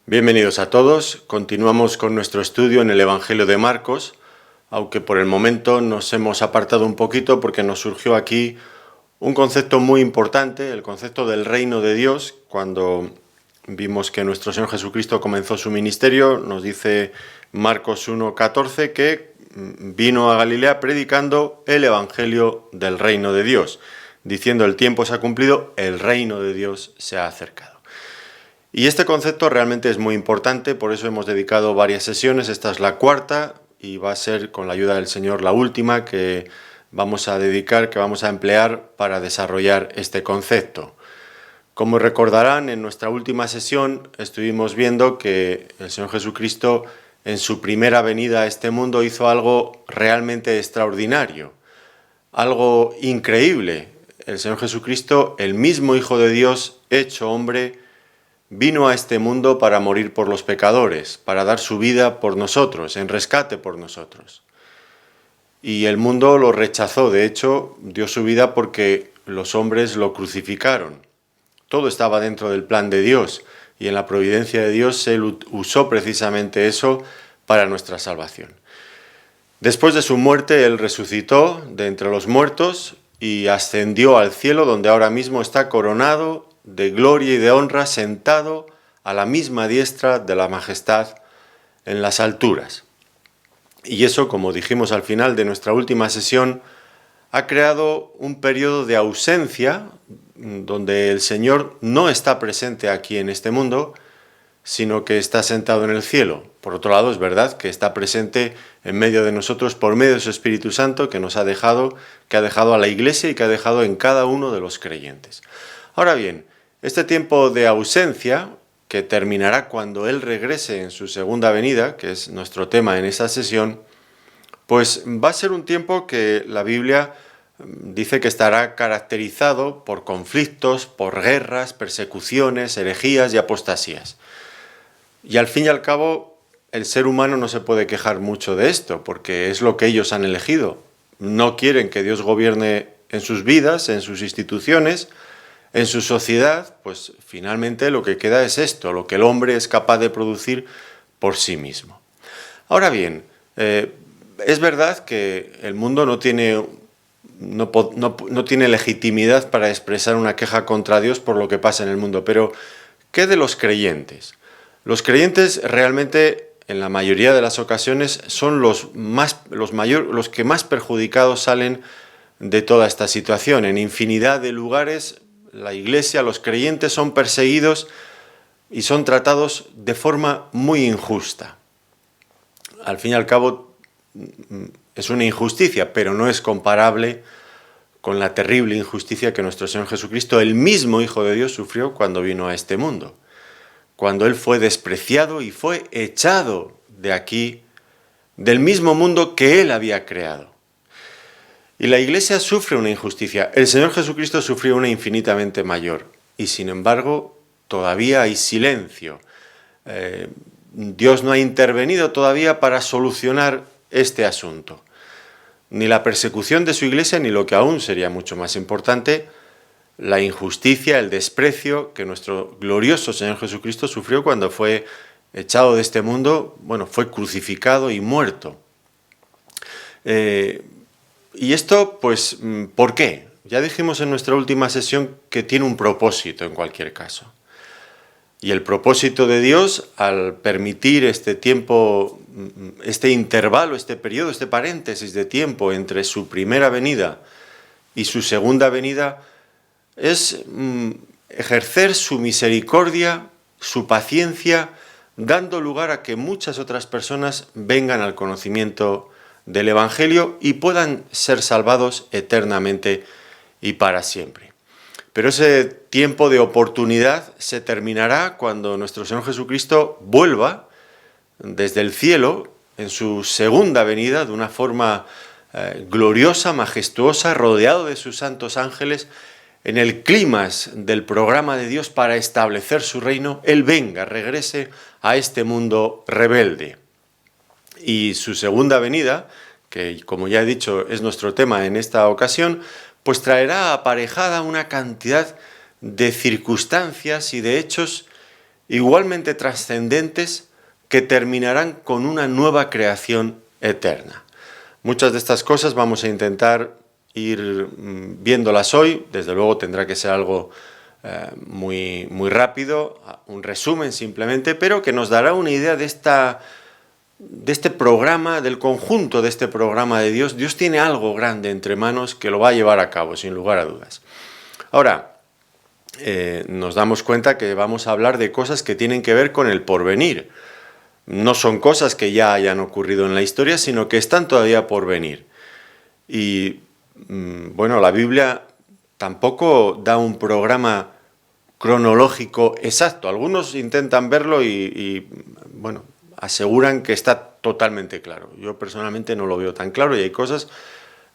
Bienvenidos a todos. Continuamos con nuestro estudio en el Evangelio de Marcos, aunque por el momento nos hemos apartado un poquito porque nos surgió aquí un concepto muy importante, el concepto del reino de Dios. Cuando vimos que nuestro Señor Jesucristo comenzó su ministerio, nos dice Marcos 1:14 que vino a Galilea predicando el Evangelio del reino de Dios, diciendo: el tiempo se ha cumplido, el reino de Dios se ha acercado. Y este concepto realmente es muy importante, por eso hemos dedicado varias sesiones. Esta es la cuarta y va a ser, con la ayuda del Señor, la última que vamos a dedicar, que vamos a emplear para desarrollar este concepto. Como recordarán, en nuestra última sesión estuvimos viendo que el Señor Jesucristo en su primera venida a este mundo hizo algo realmente extraordinario, algo increíble. El Señor Jesucristo, el mismo Hijo de Dios, hecho hombre, vino a este mundo para morir por los pecadores, para dar su vida por nosotros, en rescate por nosotros. Y el mundo lo rechazó, de hecho, dio su vida porque los hombres lo crucificaron. Todo estaba dentro del plan de Dios, y en la providencia de Dios Él usó precisamente eso para nuestra salvación. Después de su muerte, Él resucitó de entre los muertos y ascendió al cielo, donde ahora mismo está coronado de gloria y de honra, sentado a la misma diestra de la majestad en las alturas. Y eso, como dijimos al final de nuestra última sesión, ha creado un periodo de ausencia donde el Señor no está presente aquí en este mundo, sino que está sentado en el cielo. Por otro lado, es verdad que está presente en medio de nosotros por medio de su Espíritu Santo que nos ha dejado, que ha dejado a la Iglesia y que ha dejado en cada uno de los creyentes. Ahora bien, este tiempo de ausencia, que terminará cuando Él regrese en su segunda venida, que es nuestro tema en esta sesión, pues va a ser un tiempo que la Biblia dice que estará caracterizado por conflictos, por guerras, persecuciones, herejías y apostasías. Y al fin y al cabo, el ser humano no se puede quejar mucho de esto, porque es lo que ellos han elegido. No quieren que Dios gobierne en sus vidas, en sus instituciones, en su sociedad. Pues finalmente lo que queda es esto, lo que el hombre es capaz de producir por sí mismo. Ahora bien, es verdad que el mundo no tiene legitimidad para expresar una queja contra Dios por lo que pasa en el mundo, pero ¿qué de los creyentes? Los creyentes realmente, en la mayoría de las ocasiones, son los que más perjudicados salen de toda esta situación. En infinidad de lugares, la Iglesia, los creyentes son perseguidos y son tratados de forma muy injusta. Al fin y al cabo, es una injusticia, pero no es comparable con la terrible injusticia que nuestro Señor Jesucristo, el mismo Hijo de Dios, sufrió cuando vino a este mundo, cuando Él fue despreciado y fue echado de aquí, del mismo mundo que Él había creado. Y la Iglesia sufre una injusticia. El Señor Jesucristo sufrió una infinitamente mayor. Y sin embargo, todavía hay silencio. Dios no ha intervenido todavía para solucionar este asunto. Ni la persecución de su Iglesia, ni lo que aún sería mucho más importante, la injusticia, el desprecio que nuestro glorioso Señor Jesucristo sufrió cuando fue echado de este mundo, fue crucificado y muerto. Y esto, pues, ¿por qué? Ya dijimos en nuestra última sesión que tiene un propósito en cualquier caso. Y el propósito de Dios, al permitir este tiempo, este intervalo, este periodo, este paréntesis de tiempo entre su primera venida y su segunda venida, es ejercer su misericordia, su paciencia, dando lugar a que muchas otras personas vengan al conocimiento del Evangelio y puedan ser salvados eternamente y para siempre. Pero ese tiempo de oportunidad se terminará cuando nuestro Señor Jesucristo vuelva desde el cielo en su segunda venida de una forma gloriosa, majestuosa, rodeado de sus santos ángeles, en el clímax del programa de Dios para establecer su reino. Él venga, regrese a este mundo rebelde. Y su segunda venida, que como ya he dicho es nuestro tema en esta ocasión, pues traerá aparejada una cantidad de circunstancias y de hechos igualmente trascendentes que terminarán con una nueva creación eterna. Muchas de estas cosas vamos a intentar ir viéndolas hoy. Desde luego tendrá que ser algo muy rápido, un resumen simplemente, pero que nos dará una idea de este programa, del conjunto de este programa de Dios. Dios tiene algo grande entre manos que lo va a llevar a cabo, sin lugar a dudas. Ahora, nos damos cuenta que vamos a hablar de cosas que tienen que ver con el porvenir. No son cosas que ya hayan ocurrido en la historia, sino que están todavía por venir. Y bueno, la Biblia tampoco da un programa cronológico exacto. Algunos intentan verlo y bueno, aseguran que está totalmente claro. Yo personalmente no lo veo tan claro y hay cosas...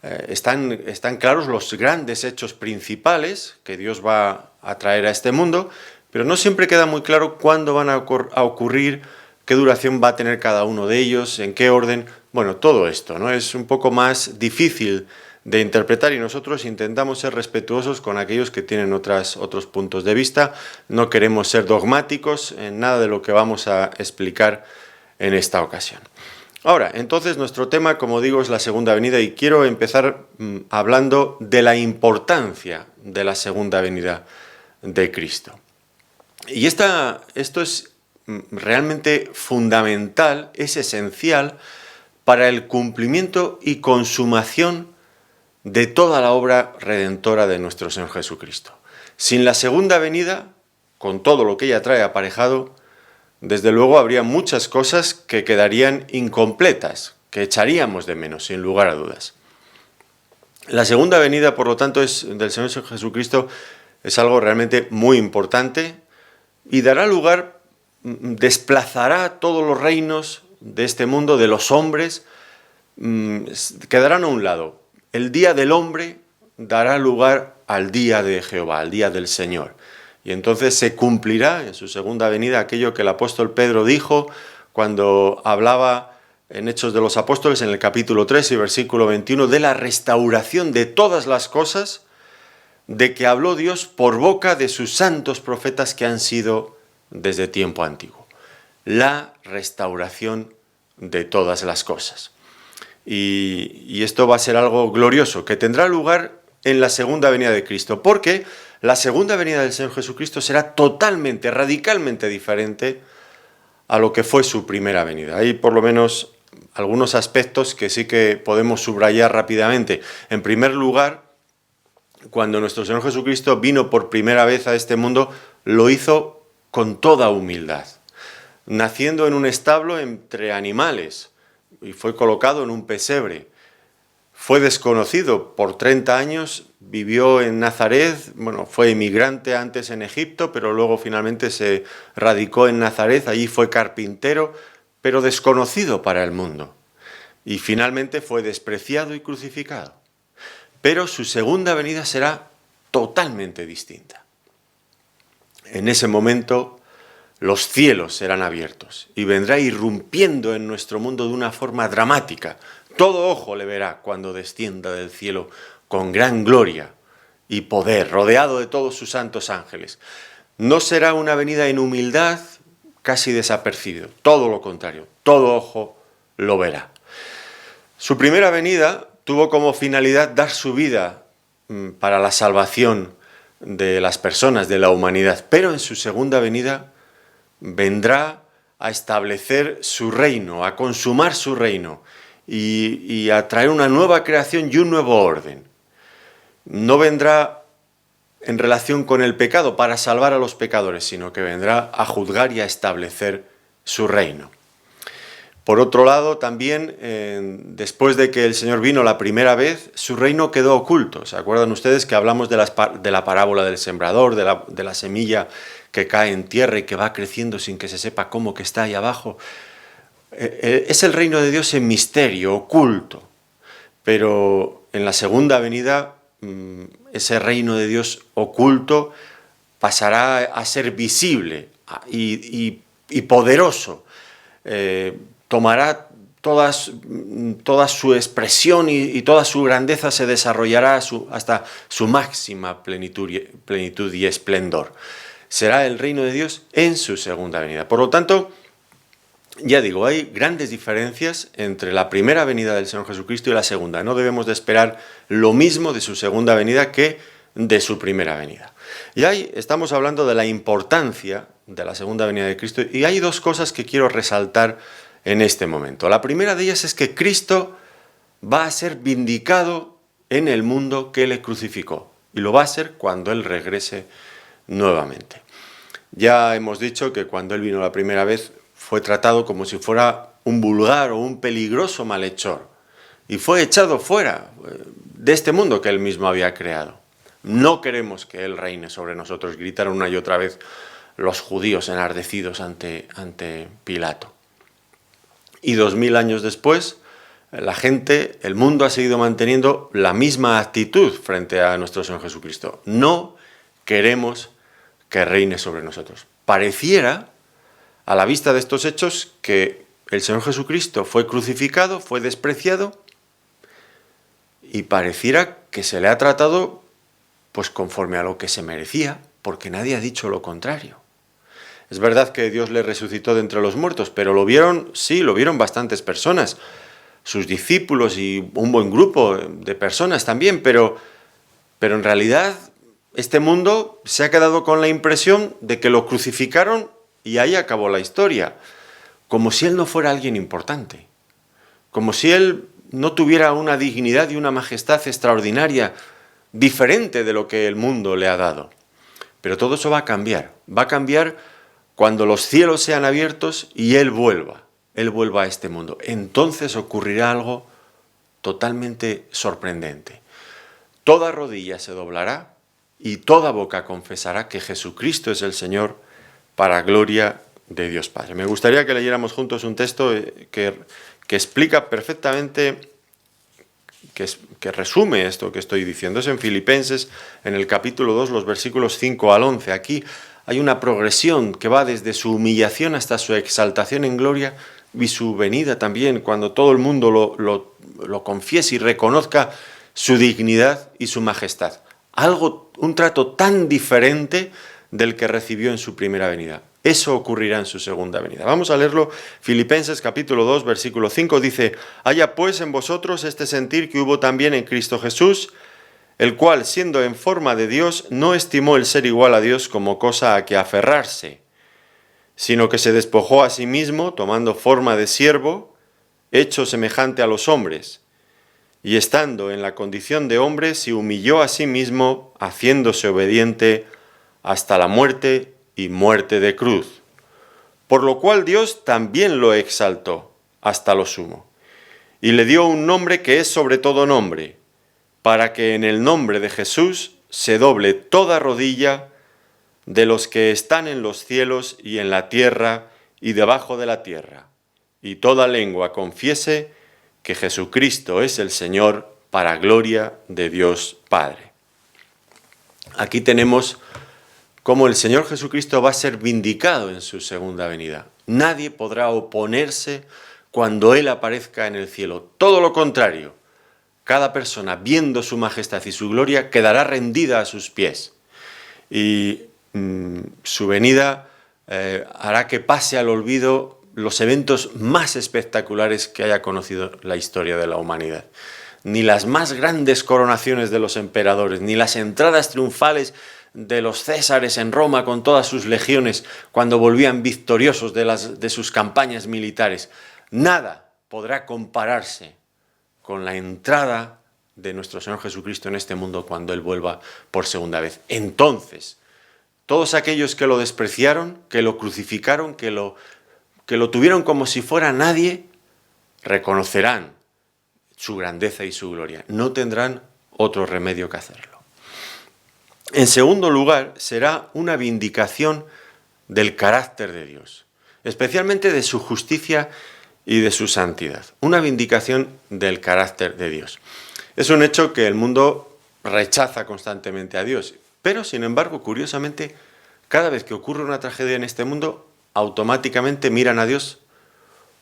Están claros los grandes hechos principales que Dios va a traer a este mundo, pero no siempre queda muy claro cuándo van a ocurrir, qué duración va a tener cada uno de ellos, en qué orden. Bueno, todo esto, ¿no? Es un poco más difícil de interpretar y nosotros intentamos ser respetuosos con aquellos que tienen otros puntos de vista. No queremos ser dogmáticos en nada de lo que vamos a explicar en esta ocasión. Ahora, entonces nuestro tema, como digo, es la segunda venida y quiero empezar hablando de la importancia de la segunda venida de Cristo. Y esto es realmente fundamental, es esencial para el cumplimiento y consumación de toda la obra redentora de nuestro Señor Jesucristo. Sin la segunda venida, con todo lo que ella trae aparejado, desde luego habría muchas cosas que quedarían incompletas, que echaríamos de menos, sin lugar a dudas. La segunda venida, por lo tanto, del Señor Jesucristo es algo realmente muy importante y dará lugar, desplazará todos los reinos de este mundo, de los hombres, quedarán a un lado. El día del hombre dará lugar al día de Jehová, al día del Señor. Y entonces se cumplirá en su segunda venida aquello que el apóstol Pedro dijo cuando hablaba en Hechos de los Apóstoles en el capítulo 3 y versículo 21 de la restauración de todas las cosas de que habló Dios por boca de sus santos profetas que han sido desde tiempo antiguo. La restauración de todas las cosas. Y esto va a ser algo glorioso que tendrá lugar en la segunda venida de Cristo, porque la segunda venida del Señor Jesucristo será totalmente, radicalmente diferente a lo que fue su primera venida. Hay por lo menos algunos aspectos que sí que podemos subrayar rápidamente. En primer lugar, cuando nuestro Señor Jesucristo vino por primera vez a este mundo, lo hizo con toda humildad, naciendo en un establo entre animales y fue colocado en un pesebre. Fue desconocido por 30 años, vivió en Nazaret, bueno, fue inmigrante antes en Egipto, pero luego finalmente se radicó en Nazaret, allí fue carpintero, pero desconocido para el mundo. Y finalmente fue despreciado y crucificado. Pero su segunda venida será totalmente distinta. En ese momento los cielos serán abiertos y vendrá irrumpiendo en nuestro mundo de una forma dramática. Todo ojo le verá cuando descienda del cielo con gran gloria y poder, rodeado de todos sus santos ángeles. No será una venida en humildad, casi desapercibido. Todo lo contrario, todo ojo lo verá. Su primera venida tuvo como finalidad dar su vida para la salvación de las personas, de la humanidad, pero en su segunda venida vendrá a establecer su reino, a consumar su reino y a traer una nueva creación y un nuevo orden. No vendrá en relación con el pecado para salvar a los pecadores, sino que vendrá a juzgar y a establecer su reino. Por otro lado, también, después de que el Señor vino la primera vez, su reino quedó oculto. ¿Se acuerdan ustedes que hablamos de la parábola del sembrador, de la semilla que cae en tierra y que va creciendo sin que se sepa cómo que está ahí abajo? Es el reino de Dios en misterio, oculto. Pero en la segunda venida, ese reino de Dios oculto pasará a ser visible y poderoso. Tomará toda su expresión y toda su grandeza se desarrollará hasta su máxima plenitud y esplendor. será el reino de Dios en su segunda venida. Por lo tanto, ya digo, hay grandes diferencias entre la primera venida del Señor Jesucristo y la segunda. No debemos de esperar lo mismo de su segunda venida que de su primera venida. Y ahí estamos hablando de la importancia de la segunda venida de Cristo, y hay dos cosas que quiero resaltar en este momento. La primera de ellas es que Cristo va a ser vindicado en el mundo que le crucificó, y lo va a ser cuando Él regrese nuevamente. Ya hemos dicho que cuando Él vino la primera vez fue tratado como si fuera un vulgar o un peligroso malhechor, y fue echado fuera de este mundo que Él mismo había creado. No queremos que Él reine sobre nosotros, gritaron una y otra vez los judíos enardecidos ante Pilato. Y 2000 años después, la gente, el mundo ha seguido manteniendo la misma actitud frente a nuestro Señor Jesucristo. No queremos que reine sobre nosotros. Pareciera, a la vista de estos hechos, que el Señor Jesucristo fue crucificado, fue despreciado, y pareciera que se le ha tratado pues conforme a lo que se merecía, porque nadie ha dicho lo contrario. Es verdad que Dios le resucitó de entre los muertos, pero lo vieron, sí, lo vieron bastantes personas, sus discípulos y un buen grupo de personas también, pero en realidad este mundo se ha quedado con la impresión de que lo crucificaron y ahí acabó la historia, como si Él no fuera alguien importante, como si Él no tuviera una dignidad y una majestad extraordinaria, diferente de lo que el mundo le ha dado. Pero todo eso va a cambiar cuando los cielos sean abiertos y Él vuelva a este mundo. Entonces ocurrirá algo totalmente sorprendente. Toda rodilla se doblará y toda boca confesará que Jesucristo es el Señor, para gloria de Dios Padre. Me gustaría que leyéramos juntos un texto que explica perfectamente, que resume esto que estoy diciendo. Es en Filipenses, en el capítulo 2, los versículos 5 al 11. Aquí hay una progresión que va desde su humillación hasta su exaltación en gloria y su venida también, cuando todo el mundo lo confiese y reconozca su dignidad y su majestad. Un trato tan diferente del que recibió en su primera venida. Eso ocurrirá en su segunda venida. Vamos a leerlo. Filipenses capítulo 2, versículo 5 dice: «Haya pues en vosotros este sentir que hubo también en Cristo Jesús, el cual, siendo en forma de Dios, no estimó el ser igual a Dios como cosa a que aferrarse, sino que se despojó a sí mismo, tomando forma de siervo, hecho semejante a los hombres, y estando en la condición de hombre, se humilló a sí mismo, haciéndose obediente hasta la muerte y muerte de cruz. Por lo cual Dios también lo exaltó hasta lo sumo, y le dio un nombre que es sobre todo nombre, para que en el nombre de Jesús se doble toda rodilla de los que están en los cielos y en la tierra y debajo de la tierra, y toda lengua confiese que Jesucristo es el Señor, para gloria de Dios Padre». Aquí tenemos cómo el Señor Jesucristo va a ser vindicado en su segunda venida. Nadie podrá oponerse cuando Él aparezca en el cielo. Todo lo contrario, cada persona, viendo su majestad y su gloria, quedará rendida a sus pies. Y su venida hará que pase al olvido los eventos más espectaculares que haya conocido la historia de la humanidad. Ni las más grandes coronaciones de los emperadores, ni las entradas triunfales de los césares en Roma con todas sus legiones cuando volvían victoriosos de sus campañas militares. Nada podrá compararse con la entrada de nuestro Señor Jesucristo en este mundo cuando Él vuelva por segunda vez. Entonces, todos aquellos que lo despreciaron, que lo crucificaron, que lo tuvieron como si fuera nadie, reconocerán su grandeza y su gloria. No tendrán otro remedio que hacerlo. En segundo lugar, será una vindicación del carácter de Dios, especialmente de su justicia y de su santidad. Una vindicación del carácter de Dios. Es un hecho que el mundo rechaza constantemente a Dios, pero sin embargo, curiosamente, cada vez que ocurre una tragedia en este mundo, automáticamente miran a Dios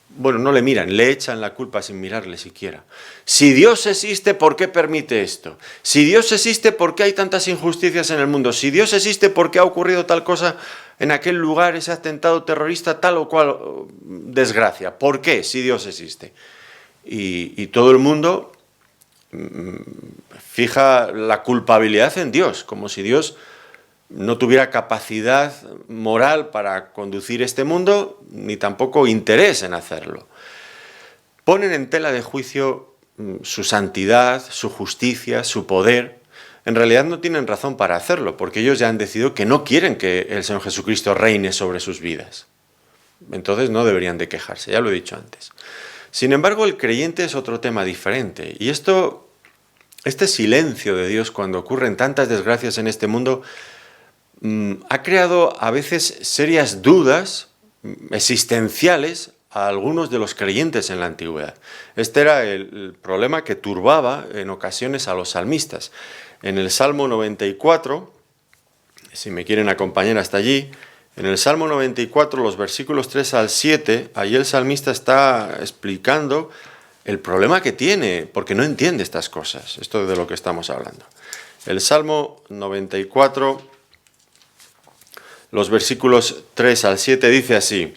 bueno, no le miran, le echan la culpa sin mirarle siquiera. Si Dios existe, ¿por qué permite esto? Si Dios existe, ¿por qué hay tantas injusticias en el mundo? Si Dios existe, ¿por qué ha ocurrido tal cosa en aquel lugar, ese atentado terrorista, tal o cual desgracia? ¿Por qué, si Dios existe? Y todo el mundo fija la culpabilidad en Dios, como si Dios no tuviera capacidad moral para conducir este mundo, ni tampoco interés en hacerlo. Ponen en tela de juicio su santidad, su justicia, su poder. En realidad no tienen razón para hacerlo, porque ellos ya han decidido que no quieren que el Señor Jesucristo reine sobre sus vidas. Entonces no deberían de quejarse, ya lo he dicho antes. Sin embargo, el creyente es otro tema diferente. Y este silencio de Dios cuando ocurren tantas desgracias en este mundo ha creado a veces serias dudas existenciales a algunos de los creyentes en la antigüedad. Este era el problema que turbaba en ocasiones a los salmistas. En el Salmo 94, si me quieren acompañar hasta allí, en el Salmo 94, los versículos 3 al 7, ahí el salmista está explicando el problema que tiene, porque no entiende estas cosas, esto de lo que estamos hablando. El Salmo 94, los versículos 3 al 7 dice así: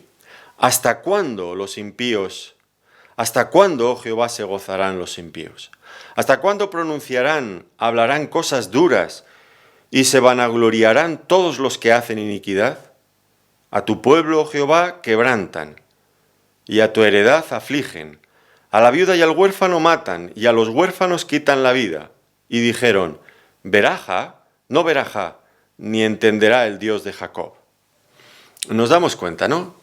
¿Hasta cuándo los impíos, hasta cuándo, oh Jehová, se gozarán los impíos? ¿Hasta cuándo pronunciarán, hablarán cosas duras y se vanagloriarán todos los que hacen iniquidad? A tu pueblo, oh Jehová, quebrantan y a tu heredad afligen. A la viuda y al huérfano matan y a los huérfanos quitan la vida. Y dijeron: veraja, no veraja, ni entenderá el Dios de Jacob. Nos damos cuenta, ¿no?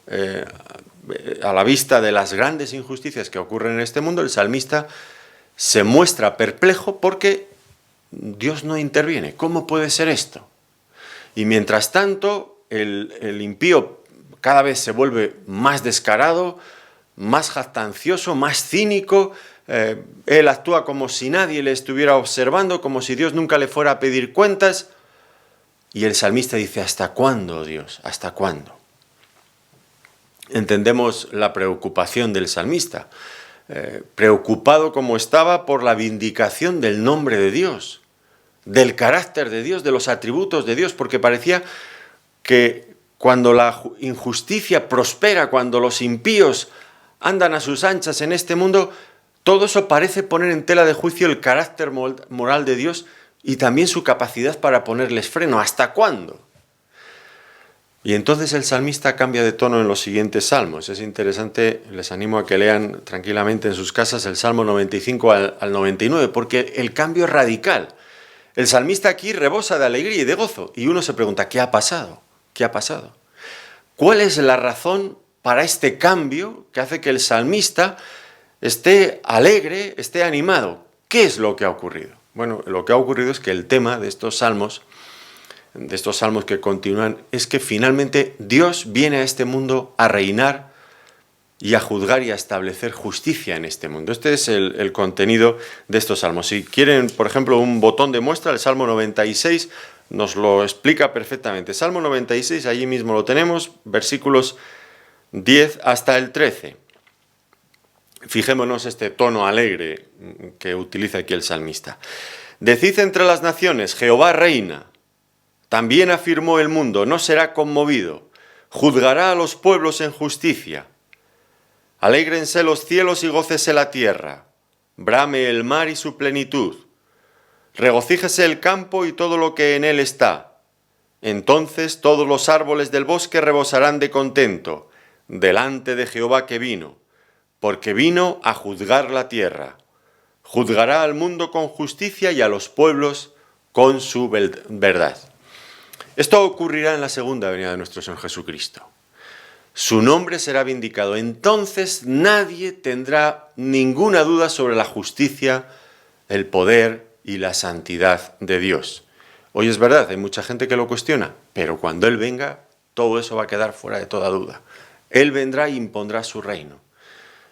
A la vista de las grandes injusticias que ocurren en este mundo, el salmista se muestra perplejo porque Dios no interviene. ¿Cómo puede ser esto? Y mientras tanto, el impío cada vez se vuelve más descarado, más jactancioso, más cínico. Él actúa como si nadie le estuviera observando, como si Dios nunca le fuera a pedir cuentas. Y el salmista dice: ¿hasta cuándo, Dios? ¿Hasta cuándo? Entendemos la preocupación del salmista, preocupado como estaba por la vindicación del nombre de Dios, del carácter de Dios, de los atributos de Dios, porque parecía que cuando la injusticia prospera, cuando los impíos andan a sus anchas en este mundo, todo eso parece poner en tela de juicio el carácter moral de Dios y también su capacidad para ponerles freno. ¿Hasta cuándo? Y entonces el salmista cambia de tono en los siguientes salmos. Es interesante, les animo a que lean tranquilamente en sus casas el Salmo 95 al 99, porque el cambio es radical. El salmista aquí rebosa de alegría y de gozo, y uno se pregunta: ¿qué ha pasado? ¿Qué ha pasado? ¿Cuál es la razón para este cambio que hace que el salmista esté alegre, esté animado? ¿Qué es lo que ha ocurrido? Bueno, lo que ha ocurrido es que el tema de estos salmos que continúan, es que finalmente Dios viene a este mundo a reinar y a juzgar y a establecer justicia en este mundo. Este es el contenido de estos salmos. Si quieren, por ejemplo, un botón de muestra, el Salmo 96 nos lo explica perfectamente. Salmo 96, allí mismo lo tenemos, versículos 10 hasta el 13. Fijémonos este tono alegre que utiliza aquí el salmista. Decid entre las naciones: Jehová reina. También afirmó el mundo: no será conmovido. Juzgará a los pueblos en justicia. Alégrense los cielos y gócese la tierra. Brame el mar y su plenitud. Regocíjese el campo y todo lo que en él está. Entonces todos los árboles del bosque rebosarán de contento delante de Jehová que vino, porque vino a juzgar la tierra. Juzgará al mundo con justicia y a los pueblos con su verdad. Esto ocurrirá en la segunda venida de nuestro Señor Jesucristo. Su nombre será vindicado. Entonces nadie tendrá ninguna duda sobre la justicia, el poder y la santidad de Dios. Hoy es verdad, hay mucha gente que lo cuestiona, pero cuando Él venga, todo eso va a quedar fuera de toda duda. Él vendrá y impondrá su reino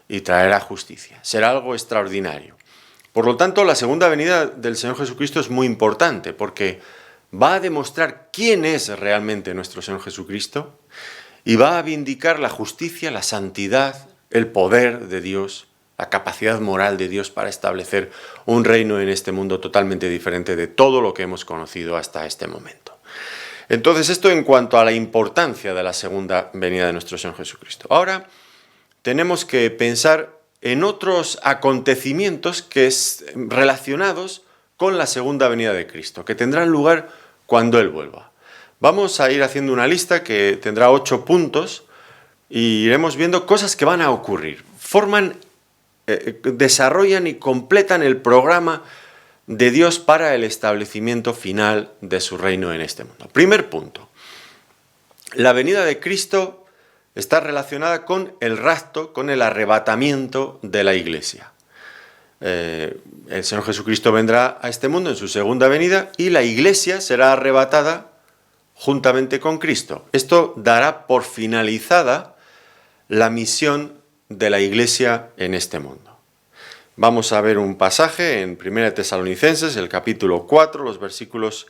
y traerá justicia. Será algo extraordinario. Por lo tanto, la segunda venida del Señor Jesucristo es muy importante porque va a demostrar quién es realmente nuestro Señor Jesucristo y va a vindicar la justicia, la santidad el poder de Dios, la capacidad moral de Dios para establecer un reino en este mundo totalmente diferente de todo lo que hemos conocido hasta este momento. Entonces, esto en cuanto a la importancia de la segunda venida de nuestro Señor Jesucristo. Ahora tenemos que pensar en otros acontecimientos relacionados con la segunda venida de Cristo, que tendrán lugar cuando Él vuelva. Vamos a ir haciendo una lista que tendrá 8 puntos y iremos viendo cosas que van a ocurrir. Desarrollan y completan el programa de Dios para el establecimiento final de su reino en este mundo. Primer punto. La venida de Cristo está relacionada con el rapto, con el arrebatamiento de la Iglesia. El Señor Jesucristo vendrá a este mundo en su segunda venida y la Iglesia será arrebatada juntamente con Cristo. Esto dará por finalizada la misión de la Iglesia en este mundo. Vamos a ver un pasaje en 1 Tesalonicenses, el capítulo 4, los versículos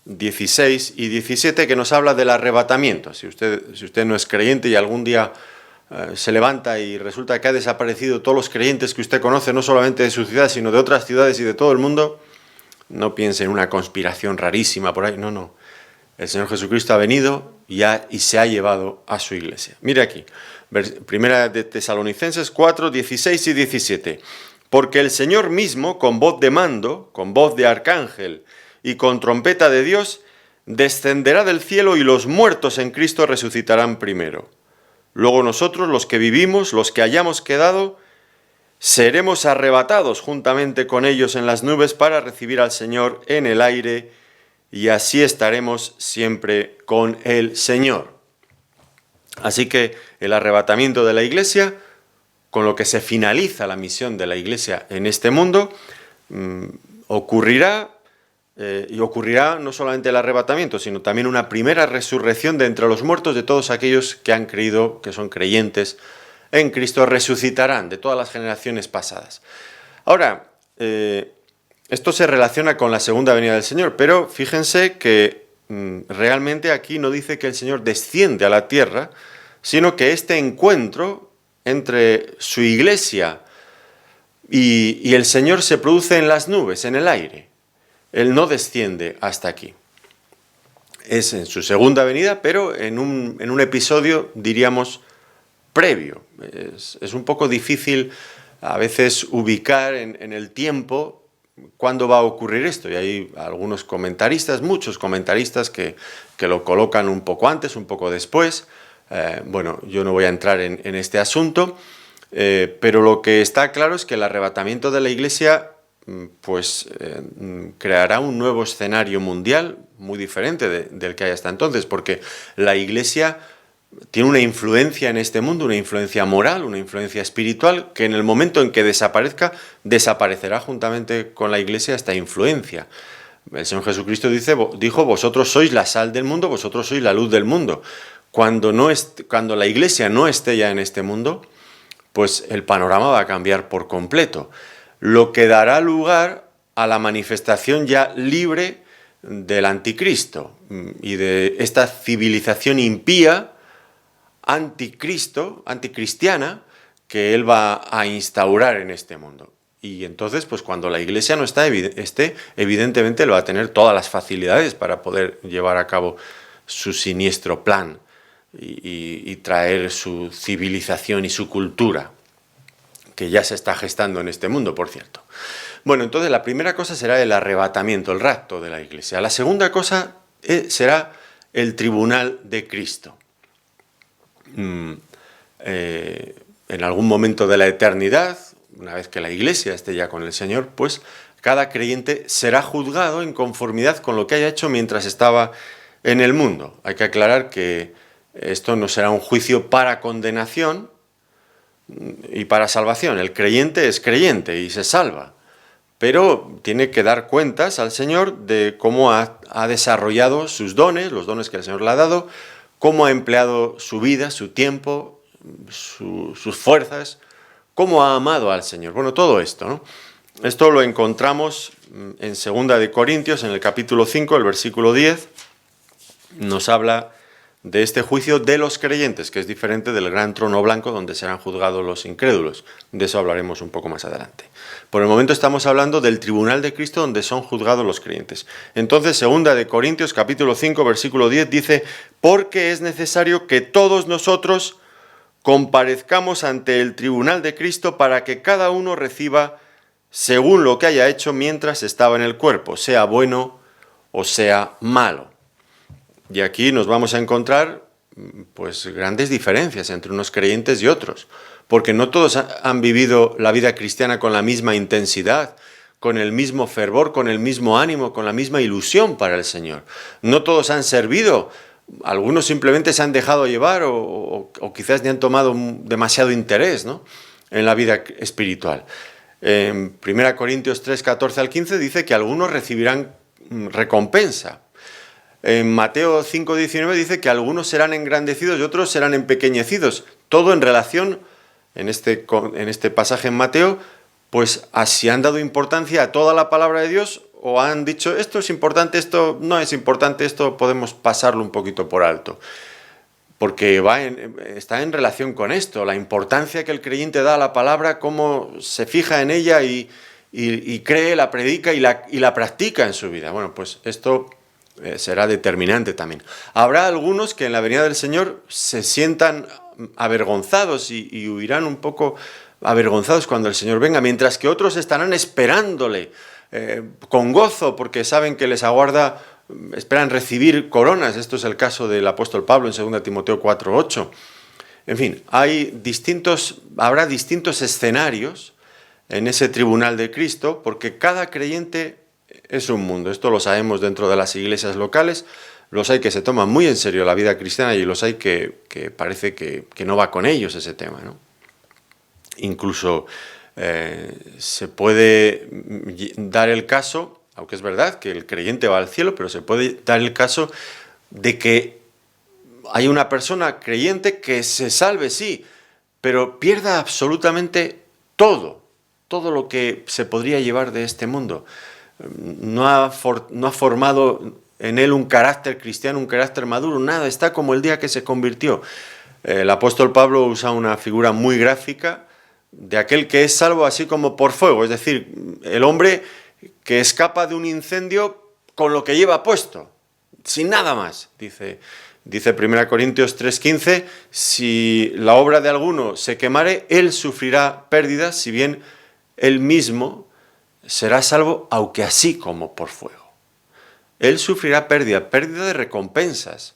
16 y 17, que nos habla del arrebatamiento. Si usted no es creyente y algún día se levanta y resulta que ha desaparecido todos los creyentes que usted conoce, no solamente de su ciudad, sino de otras ciudades y de todo el mundo, no piense en una conspiración rarísima por ahí, no. El Señor Jesucristo ha venido y se ha llevado a su iglesia. Mire aquí, 1 Tesalonicenses 4, 16 y 17. Porque el Señor mismo, con voz de mando, con voz de arcángel y con trompeta de Dios, descenderá del cielo y los muertos en Cristo resucitarán primero. Luego nosotros, los que vivimos, los que hayamos quedado, seremos arrebatados juntamente con ellos en las nubes para recibir al Señor en el aire y así estaremos siempre con el Señor. Así que el arrebatamiento de la Iglesia, con lo que se finaliza la misión de la Iglesia en este mundo, ocurrirá, y ocurrirá no solamente el arrebatamiento, sino también una primera resurrección de entre los muertos de todos aquellos que han creído, que son creyentes en Cristo, resucitarán de todas las generaciones pasadas. Ahora, esto se relaciona con la segunda venida del Señor, pero fíjense que realmente aquí no dice que el Señor desciende a la tierra, sino que este encuentro entre su iglesia y el Señor se produce en las nubes, en el aire. Él no desciende hasta aquí. Es en su segunda venida, pero en un episodio, diríamos, previo. Es un poco difícil a veces ubicar en el tiempo cuándo va a ocurrir esto. Y hay algunos comentaristas, muchos comentaristas que lo colocan un poco antes, un poco después. Bueno, yo no voy a entrar en este asunto, pero lo que está claro es que el arrebatamiento de la Iglesia creará un nuevo escenario mundial muy diferente del que hay hasta entonces, porque la Iglesia tiene una influencia en este mundo, una influencia moral, una influencia espiritual, que en el momento en que desaparezca, desaparecerá juntamente con la Iglesia esta influencia. El Señor Jesucristo dijo, vosotros sois la sal del mundo, vosotros sois la luz del mundo. Cuando la Iglesia no esté ya en este mundo, pues el panorama va a cambiar por completo, lo que dará lugar a la manifestación ya libre del anticristo y de esta civilización impía, anticristiana, que él va a instaurar en este mundo. Y entonces, pues cuando la Iglesia no esté, evidentemente él va a tener todas las facilidades para poder llevar a cabo su siniestro plan y traer su civilización y su cultura, que ya se está gestando en este mundo, por cierto. Bueno, entonces la primera cosa será el arrebatamiento, el rapto de la Iglesia. La segunda cosa será el tribunal de Cristo. En algún momento de la eternidad, una vez que la Iglesia esté ya con el Señor, pues cada creyente será juzgado en conformidad con lo que haya hecho mientras estaba en el mundo. Hay que aclarar que esto no será un juicio para condenación y para salvación. El creyente es creyente y se salva, pero tiene que dar cuentas al Señor de cómo ha desarrollado sus dones, los dones que el Señor le ha dado, cómo ha empleado su vida, su tiempo, sus fuerzas, cómo ha amado al Señor. Bueno, todo esto, ¿no? Esto lo encontramos en 2 de Corintios, en el capítulo 5, el versículo 10, nos habla de este juicio de los creyentes, que es diferente del gran trono blanco donde serán juzgados los incrédulos. De eso hablaremos un poco más adelante. Por el momento estamos hablando del tribunal de Cristo donde son juzgados los creyentes. Entonces, 2 Corintios capítulo 5, versículo 10 dice: porque es necesario que todos nosotros comparezcamos ante el tribunal de Cristo para que cada uno reciba según lo que haya hecho mientras estaba en el cuerpo, sea bueno o sea malo. Y aquí nos vamos a encontrar pues grandes diferencias entre unos creyentes y otros, porque no todos han vivido la vida cristiana con la misma intensidad, con el mismo fervor, con el mismo ánimo, con la misma ilusión para el Señor. No todos han servido, algunos simplemente se han dejado llevar o quizás ni han tomado demasiado interés, ¿no?, en la vida espiritual. En 1 Corintios 3, 14 al 15 dice que algunos recibirán recompensa. En Mateo 5, 19 dice que algunos serán engrandecidos y otros serán empequeñecidos. Todo en relación, en este pasaje en Mateo, pues a si han dado importancia a toda la palabra de Dios o han dicho esto es importante, esto no es importante, esto podemos pasarlo un poquito por alto. Porque está en relación con esto, la importancia que el creyente da a la palabra, cómo se fija en ella y cree, la predica y la practica en su vida. Bueno, pues esto será determinante también. Habrá algunos que en la venida del Señor se sientan avergonzados y huirán un poco avergonzados cuando el Señor venga, mientras que otros estarán esperándole con gozo porque saben que les aguarda, esperan recibir coronas. Esto es el caso del apóstol Pablo en 2 Timoteo 4, 8. En fin, habrá distintos escenarios en ese tribunal de Cristo, porque cada creyente es un mundo. Esto lo sabemos dentro de las iglesias locales. Los hay que se toman muy en serio la vida cristiana y los hay que parece que no va con ellos ese tema, ¿no? Incluso se puede dar el caso, aunque es verdad que el creyente va al cielo, pero se puede dar el caso de que hay una persona creyente que se salve, sí, pero pierda absolutamente todo lo que se podría llevar de este mundo. No ha formado en él un carácter cristiano, un carácter maduro, nada, está como el día que se convirtió. El apóstol Pablo usa una figura muy gráfica de aquel que es salvo así como por fuego, es decir, el hombre que escapa de un incendio con lo que lleva puesto, sin nada más. Dice 1 Corintios 3:15, si la obra de alguno se quemare, él sufrirá pérdidas, si bien él mismo será salvo, aunque así como por fuego. Él sufrirá pérdida de recompensas,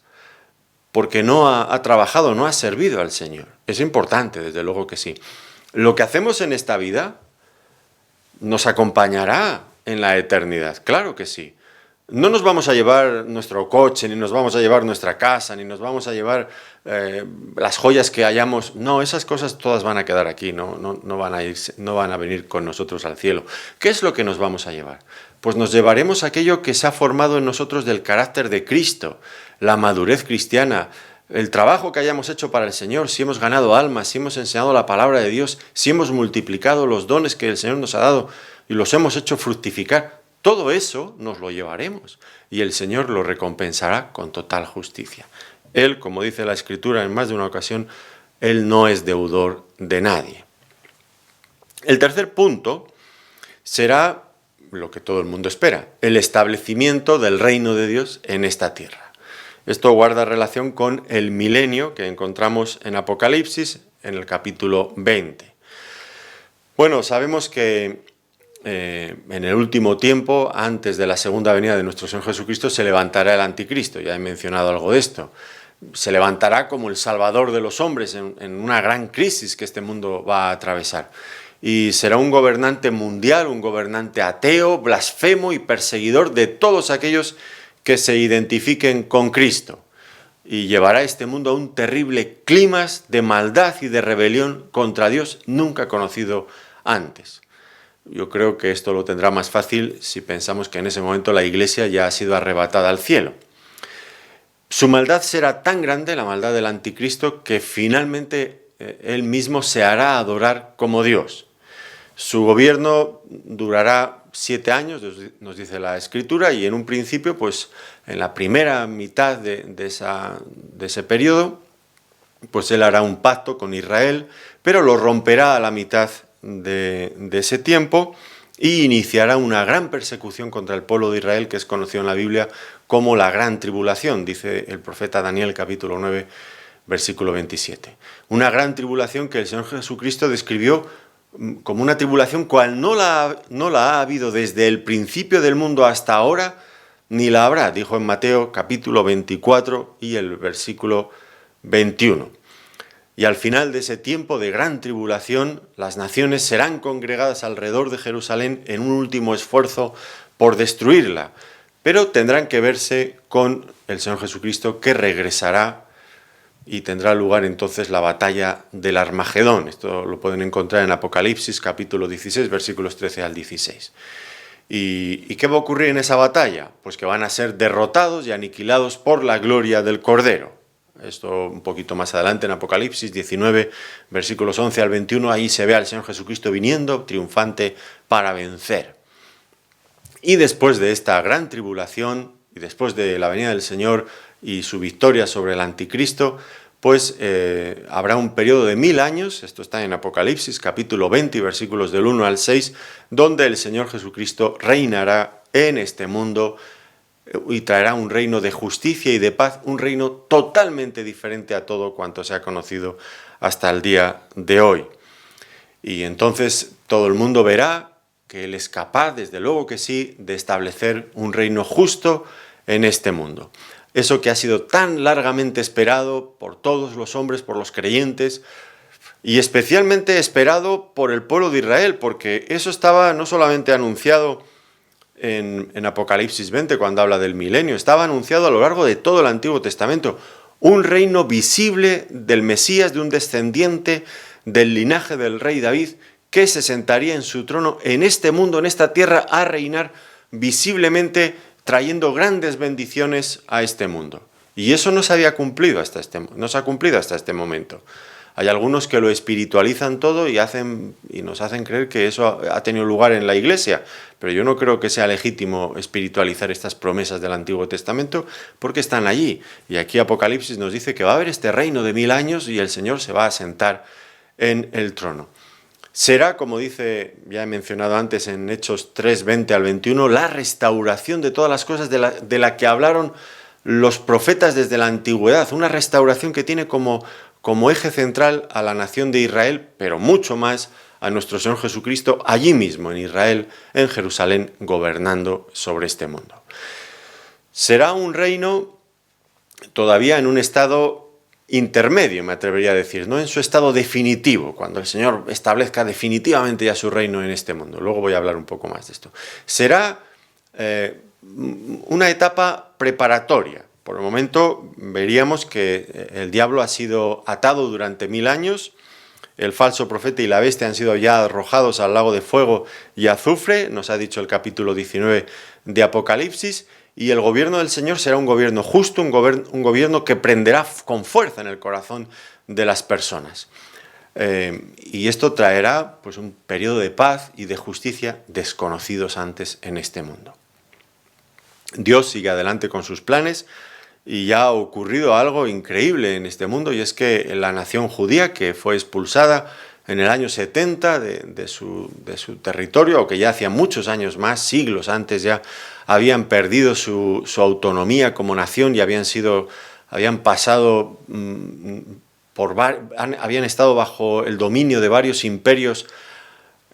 porque no ha trabajado, no ha servido al Señor. Es importante, desde luego que sí. Lo que hacemos en esta vida nos acompañará en la eternidad, claro que sí. No nos vamos a llevar nuestro coche, ni nos vamos a llevar nuestra casa, ni nos vamos a llevar las joyas que hayamos. No, esas cosas todas van a quedar aquí, no van a venir con nosotros al cielo. ¿Qué es lo que nos vamos a llevar? Pues nos llevaremos aquello que se ha formado en nosotros del carácter de Cristo, la madurez cristiana, el trabajo que hayamos hecho para el Señor, si hemos ganado almas, si hemos enseñado la palabra de Dios, si hemos multiplicado los dones que el Señor nos ha dado y los hemos hecho fructificar. Todo eso nos lo llevaremos y el Señor lo recompensará con total justicia. Él, como dice la Escritura en más de una ocasión, Él no es deudor de nadie. El tercer punto será lo que todo el mundo espera, el establecimiento del reino de Dios en esta tierra. Esto guarda relación con el milenio que encontramos en Apocalipsis en el capítulo 20. Bueno, sabemos que en el último tiempo, antes de la segunda venida de nuestro Señor Jesucristo, se levantará el anticristo. Ya he mencionado algo de esto. Se levantará como el salvador de los hombres en una gran crisis que este mundo va a atravesar. Y será un gobernante mundial, un gobernante ateo, blasfemo y perseguidor de todos aquellos que se identifiquen con Cristo. Y llevará a este mundo a un terrible clímax de maldad y de rebelión contra Dios nunca conocido antes. Yo creo que esto lo tendrá más fácil si pensamos que en ese momento la Iglesia ya ha sido arrebatada al cielo. Su maldad será tan grande, la maldad del anticristo, que finalmente él mismo se hará adorar como Dios. Su gobierno durará 7 años, nos dice la Escritura, y en un principio, pues en la primera mitad de ese periodo, pues él hará un pacto con Israel, pero lo romperá a la mitad de ese tiempo y iniciará una gran persecución contra el pueblo de Israel, que es conocido en la Biblia como la Gran Tribulación, dice el profeta Daniel, capítulo 9, versículo 27. Una gran tribulación que el Señor Jesucristo describió como una tribulación cual no la ha habido desde el principio del mundo hasta ahora, ni la habrá, dijo en Mateo capítulo 24 y el versículo 21. Y al final de ese tiempo de gran tribulación, las naciones serán congregadas alrededor de Jerusalén en un último esfuerzo por destruirla, pero tendrán que verse con el Señor Jesucristo, que regresará, y tendrá lugar entonces la batalla del Armagedón. Esto lo pueden encontrar en Apocalipsis capítulo 16, versículos 13 al 16. ¿Y qué va a ocurrir en esa batalla? Pues que van a ser derrotados y aniquilados por la gloria del Cordero. Esto un poquito más adelante en Apocalipsis 19, versículos 11 al 21, ahí se ve al Señor Jesucristo viniendo triunfante para vencer. Y después de esta gran tribulación, y después de la venida del Señor y su victoria sobre el anticristo, pues habrá un periodo de 1000 años, esto está en Apocalipsis capítulo 20, versículos del 1 al 6, donde el Señor Jesucristo reinará en este mundo y traerá un reino de justicia y de paz, un reino totalmente diferente a todo cuanto se ha conocido hasta el día de hoy. Y entonces todo el mundo verá que Él es capaz, desde luego que sí, de establecer un reino justo en este mundo. Eso que ha sido tan largamente esperado por todos los hombres, por los creyentes, y especialmente esperado por el pueblo de Israel, porque eso estaba no solamente anunciado en Apocalipsis 20, cuando habla del milenio, estaba anunciado a lo largo de todo el Antiguo Testamento, un reino visible del Mesías, de un descendiente del linaje del rey David, que se sentaría en su trono en este mundo, en esta tierra, a reinar visiblemente, trayendo grandes bendiciones a este mundo. Y eso no se ha cumplido hasta este momento. Hay algunos que lo espiritualizan todo y nos hacen creer que eso ha tenido lugar en la Iglesia, pero yo no creo que sea legítimo espiritualizar estas promesas del Antiguo Testamento, porque están allí. Y aquí Apocalipsis nos dice que va a haber este reino de 1000 años y el Señor se va a sentar en el trono. Será, como dice, ya he mencionado antes en Hechos 3, 20 al 21, la restauración de todas las cosas de la que hablaron los profetas desde la antigüedad, una restauración que tiene como eje central a la nación de Israel, pero mucho más a nuestro Señor Jesucristo allí mismo, en Israel, en Jerusalén, gobernando sobre este mundo. Será un reino todavía en un estado intermedio, me atrevería a decir, no en su estado definitivo, cuando el Señor establezca definitivamente ya su reino en este mundo. Luego voy a hablar un poco más de esto. Será una etapa preparatoria. Por el momento veríamos que el diablo ha sido atado durante 1000 años, el falso profeta y la bestia han sido ya arrojados al lago de fuego y azufre, nos ha dicho el capítulo 19 de Apocalipsis, y el gobierno del Señor será un gobierno justo, un gobierno que prenderá con fuerza en el corazón de las personas. Y esto traerá pues, un periodo de paz y de justicia desconocidos antes en este mundo. Dios sigue adelante con sus planes y ya ha ocurrido algo increíble en este mundo, y es que la nación judía, que fue expulsada en el año 70 de su territorio, o que ya hacía muchos años más, siglos antes ya, habían perdido su autonomía como nación y habían pasado habían estado bajo el dominio de varios imperios.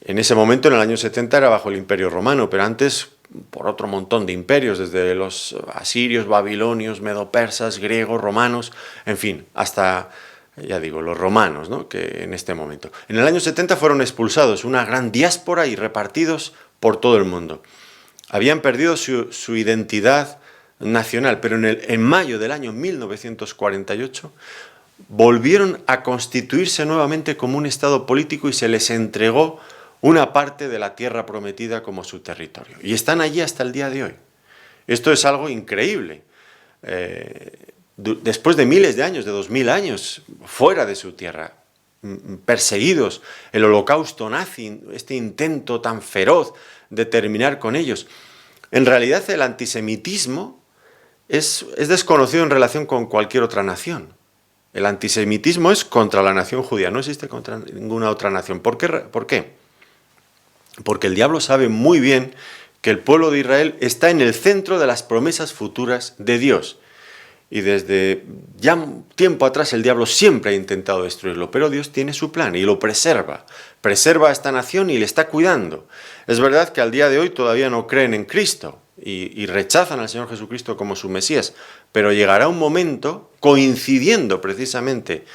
En ese momento, en el año 70, era bajo el Imperio Romano, pero antes por otro montón de imperios, desde los asirios, babilonios, medopersas, griegos, romanos, en fin, hasta, ya digo, los romanos, ¿no? Que en este momento. En el año 70 fueron expulsados, una gran diáspora, y repartidos por todo el mundo. Habían perdido su identidad nacional, pero en mayo del año 1948 volvieron a constituirse nuevamente como un estado político y se les entregó una parte de la tierra prometida como su territorio. Y están allí hasta el día de hoy. Esto es algo increíble. Después de miles de años, de 2000 años, fuera de su tierra. perseguidos, el holocausto nazi, este intento tan feroz de terminar con ellos. En realidad el antisemitismo es desconocido en relación con cualquier otra nación. El antisemitismo es contra la nación judía, no existe contra ninguna otra nación. ¿Por qué? Porque el diablo sabe muy bien que el pueblo de Israel está en el centro de las promesas futuras de Dios. Y desde ya un tiempo atrás el diablo siempre ha intentado destruirlo, pero Dios tiene su plan y lo preserva. Preserva a esta nación y le está cuidando. Es verdad que al día de hoy todavía no creen en Cristo y rechazan al Señor Jesucristo como su Mesías, pero llegará un momento, coincidiendo precisamente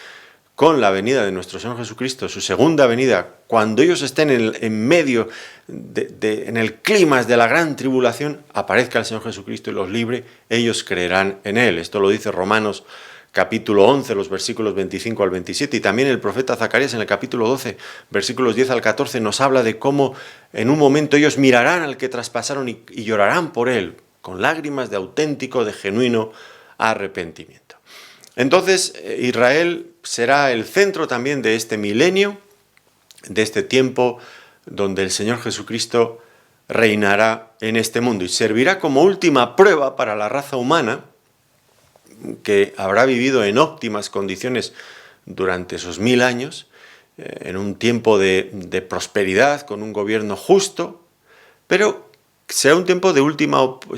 con la venida de nuestro Señor Jesucristo, su segunda venida, cuando ellos estén en medio, en el clímax de la gran tribulación, aparezca el Señor Jesucristo y los libre, ellos creerán en Él. Esto lo dice Romanos capítulo 11, los versículos 25 al 27, y también el profeta Zacarías en el capítulo 12, versículos 10 al 14, nos habla de cómo en un momento ellos mirarán al que traspasaron y llorarán por Él, con lágrimas de auténtico, de genuino arrepentimiento. Entonces, Israel será el centro también de este milenio, de este tiempo donde el Señor Jesucristo reinará en este mundo y servirá como última prueba para la raza humana que habrá vivido en óptimas condiciones durante esos 1000 años, en un tiempo de prosperidad, con un gobierno justo, pero será un tiempo de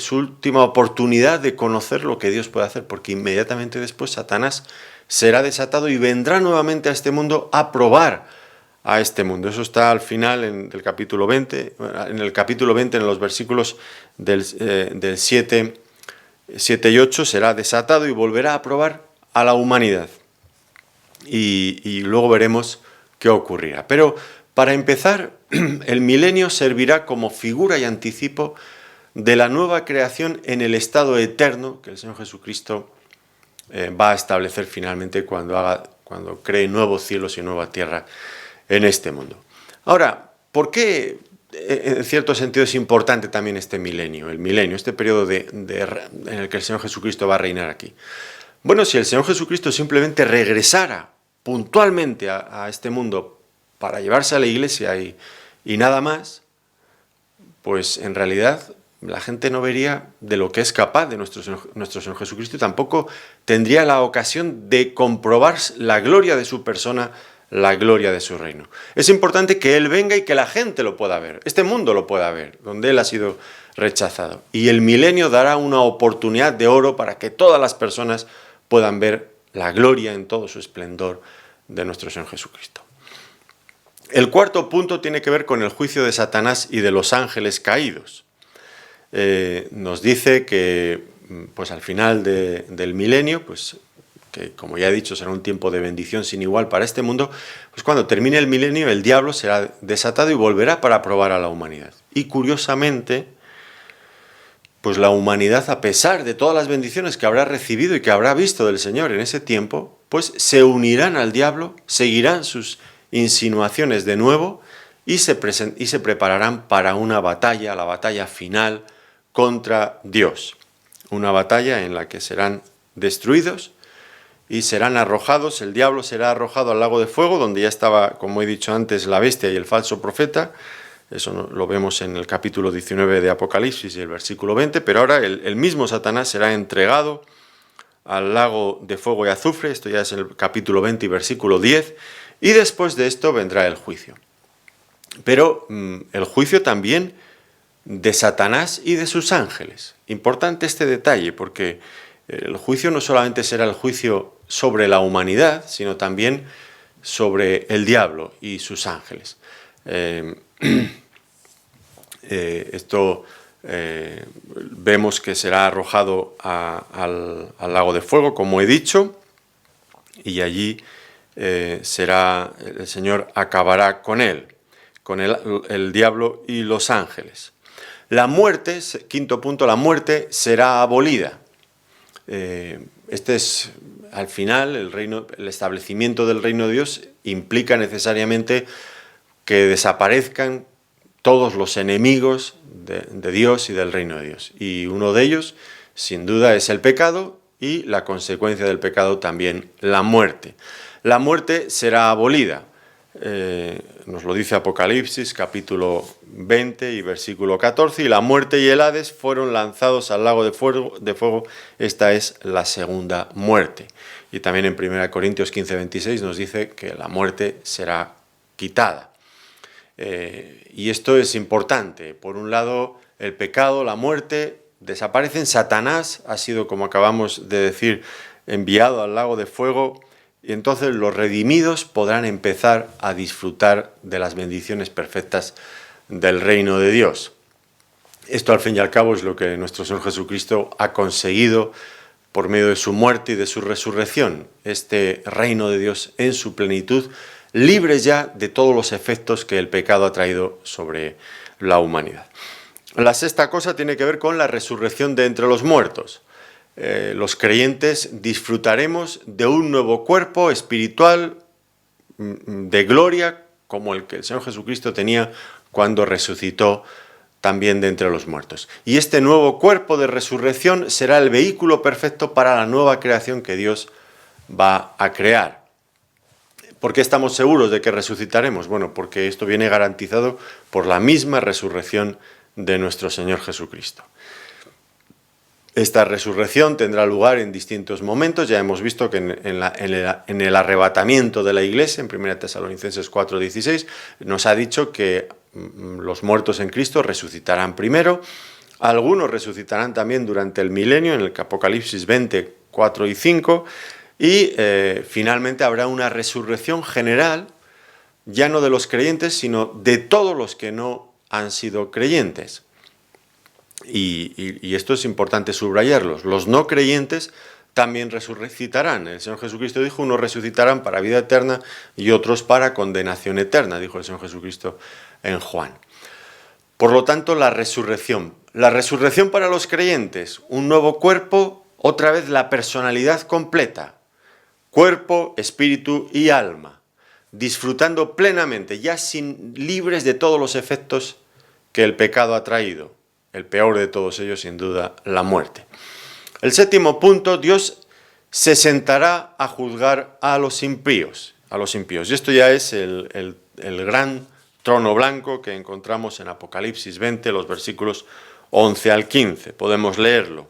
su última oportunidad de conocer lo que Dios puede hacer, porque inmediatamente después Satanás será desatado y vendrá nuevamente a este mundo a probar a este mundo. Eso está al final del capítulo 20, en el capítulo 20, en los versículos del 7 y 8, será desatado y volverá a probar a la humanidad. Y luego veremos qué ocurrirá. Pero para empezar, el milenio servirá como figura y anticipo de la nueva creación en el estado eterno que el Señor Jesucristo va a establecer finalmente cuando cree nuevos cielos y nueva tierra en este mundo. Ahora, ¿por qué en cierto sentido es importante también este milenio, este periodo en el que el Señor Jesucristo va a reinar aquí? Bueno, si el Señor Jesucristo simplemente regresara puntualmente a este mundo para llevarse a la iglesia y nada más, pues en realidad la gente no vería de lo que es capaz de nuestro Señor Jesucristo y tampoco tendría la ocasión de comprobar la gloria de su persona, la gloria de su reino. Es importante que Él venga y que la gente lo pueda ver, este mundo lo pueda ver, donde Él ha sido rechazado. Y el milenio dará una oportunidad de oro para que todas las personas puedan ver la gloria en todo su esplendor de nuestro Señor Jesucristo. El cuarto punto tiene que ver con el juicio de Satanás y de los ángeles caídos. Nos dice que pues al final del milenio, pues que como ya he dicho será un tiempo de bendición sin igual para este mundo, pues cuando termine el milenio el diablo será desatado y volverá para probar a la humanidad. Y curiosamente, pues la humanidad, a pesar de todas las bendiciones que habrá recibido y que habrá visto del Señor en ese tiempo, pues se unirán al diablo, seguirán sus insinuaciones de nuevo y se prepararán para una batalla, la batalla final contra Dios. Una batalla en la que serán destruidos y serán arrojados, el diablo será arrojado al lago de fuego, donde ya estaba, como he dicho antes, la bestia y el falso profeta. Eso lo vemos en el capítulo 19 de Apocalipsis y el versículo 20, pero ahora el mismo Satanás será entregado al lago de fuego y azufre, esto ya es el capítulo 20 y versículo 10, y después de esto vendrá el juicio. Pero el juicio también de Satanás y de sus ángeles. Importante este detalle, porque el juicio no solamente será el juicio sobre la humanidad, sino también sobre el diablo y sus ángeles. Vemos que será arrojado al lago de fuego, como he dicho, y allí el Señor acabará con él, con el diablo y los ángeles. La muerte, quinto punto, la muerte será abolida. Al final, el establecimiento del reino de Dios implica necesariamente que desaparezcan todos los enemigos de Dios y del reino de Dios. Y uno de ellos, sin duda, es el pecado y la consecuencia del pecado también, la muerte. La muerte será abolida. Nos lo dice Apocalipsis, capítulo 20 y versículo 14, y la muerte y el Hades fueron lanzados al lago de fuego. Esta es la segunda muerte. Y también en 1 Corintios 15, 26 nos dice que la muerte será quitada. Y esto es importante. Por un lado, el pecado, la muerte, desaparecen. Satanás ha sido, como acabamos de decir, enviado al lago de fuego, y entonces los redimidos podrán empezar a disfrutar de las bendiciones perfectas del reino de Dios. Esto, al fin y al cabo, es lo que nuestro Señor Jesucristo ha conseguido por medio de su muerte y de su resurrección. Este reino de Dios en su plenitud, libres ya de todos los efectos que el pecado ha traído sobre la humanidad. La sexta cosa tiene que ver con la resurrección de entre los muertos. Los creyentes disfrutaremos de un nuevo cuerpo espiritual de gloria como el que el Señor Jesucristo tenía cuando resucitó también de entre los muertos. Y este nuevo cuerpo de resurrección será el vehículo perfecto para la nueva creación que Dios va a crear. ¿Por qué estamos seguros de que resucitaremos? Bueno, porque esto viene garantizado por la misma resurrección de nuestro Señor Jesucristo. Esta resurrección tendrá lugar en distintos momentos. Ya hemos visto que en el arrebatamiento de la Iglesia, en 1 Tesalonicenses 4:16, nos ha dicho que los muertos en Cristo resucitarán primero. Algunos resucitarán también durante el milenio, en el Apocalipsis 20, 4 y 5. Y finalmente habrá una resurrección general, ya no de los creyentes, sino de todos los que no han sido creyentes. Y esto es importante subrayarlos. Los no creyentes también resucitarán. El Señor Jesucristo dijo, unos resucitarán para vida eterna y otros para condenación eterna, dijo el Señor Jesucristo en Juan. Por lo tanto, la resurrección. La resurrección para los creyentes, un nuevo cuerpo, otra vez la personalidad completa. Cuerpo, espíritu y alma. Disfrutando plenamente, ya libres de todos los efectos que el pecado ha traído. El peor de todos ellos, sin duda, la muerte. El séptimo punto, Dios se sentará a juzgar a los impíos. Y esto ya es el gran trono blanco que encontramos en Apocalipsis 20, los versículos 11 al 15. Podemos leerlo.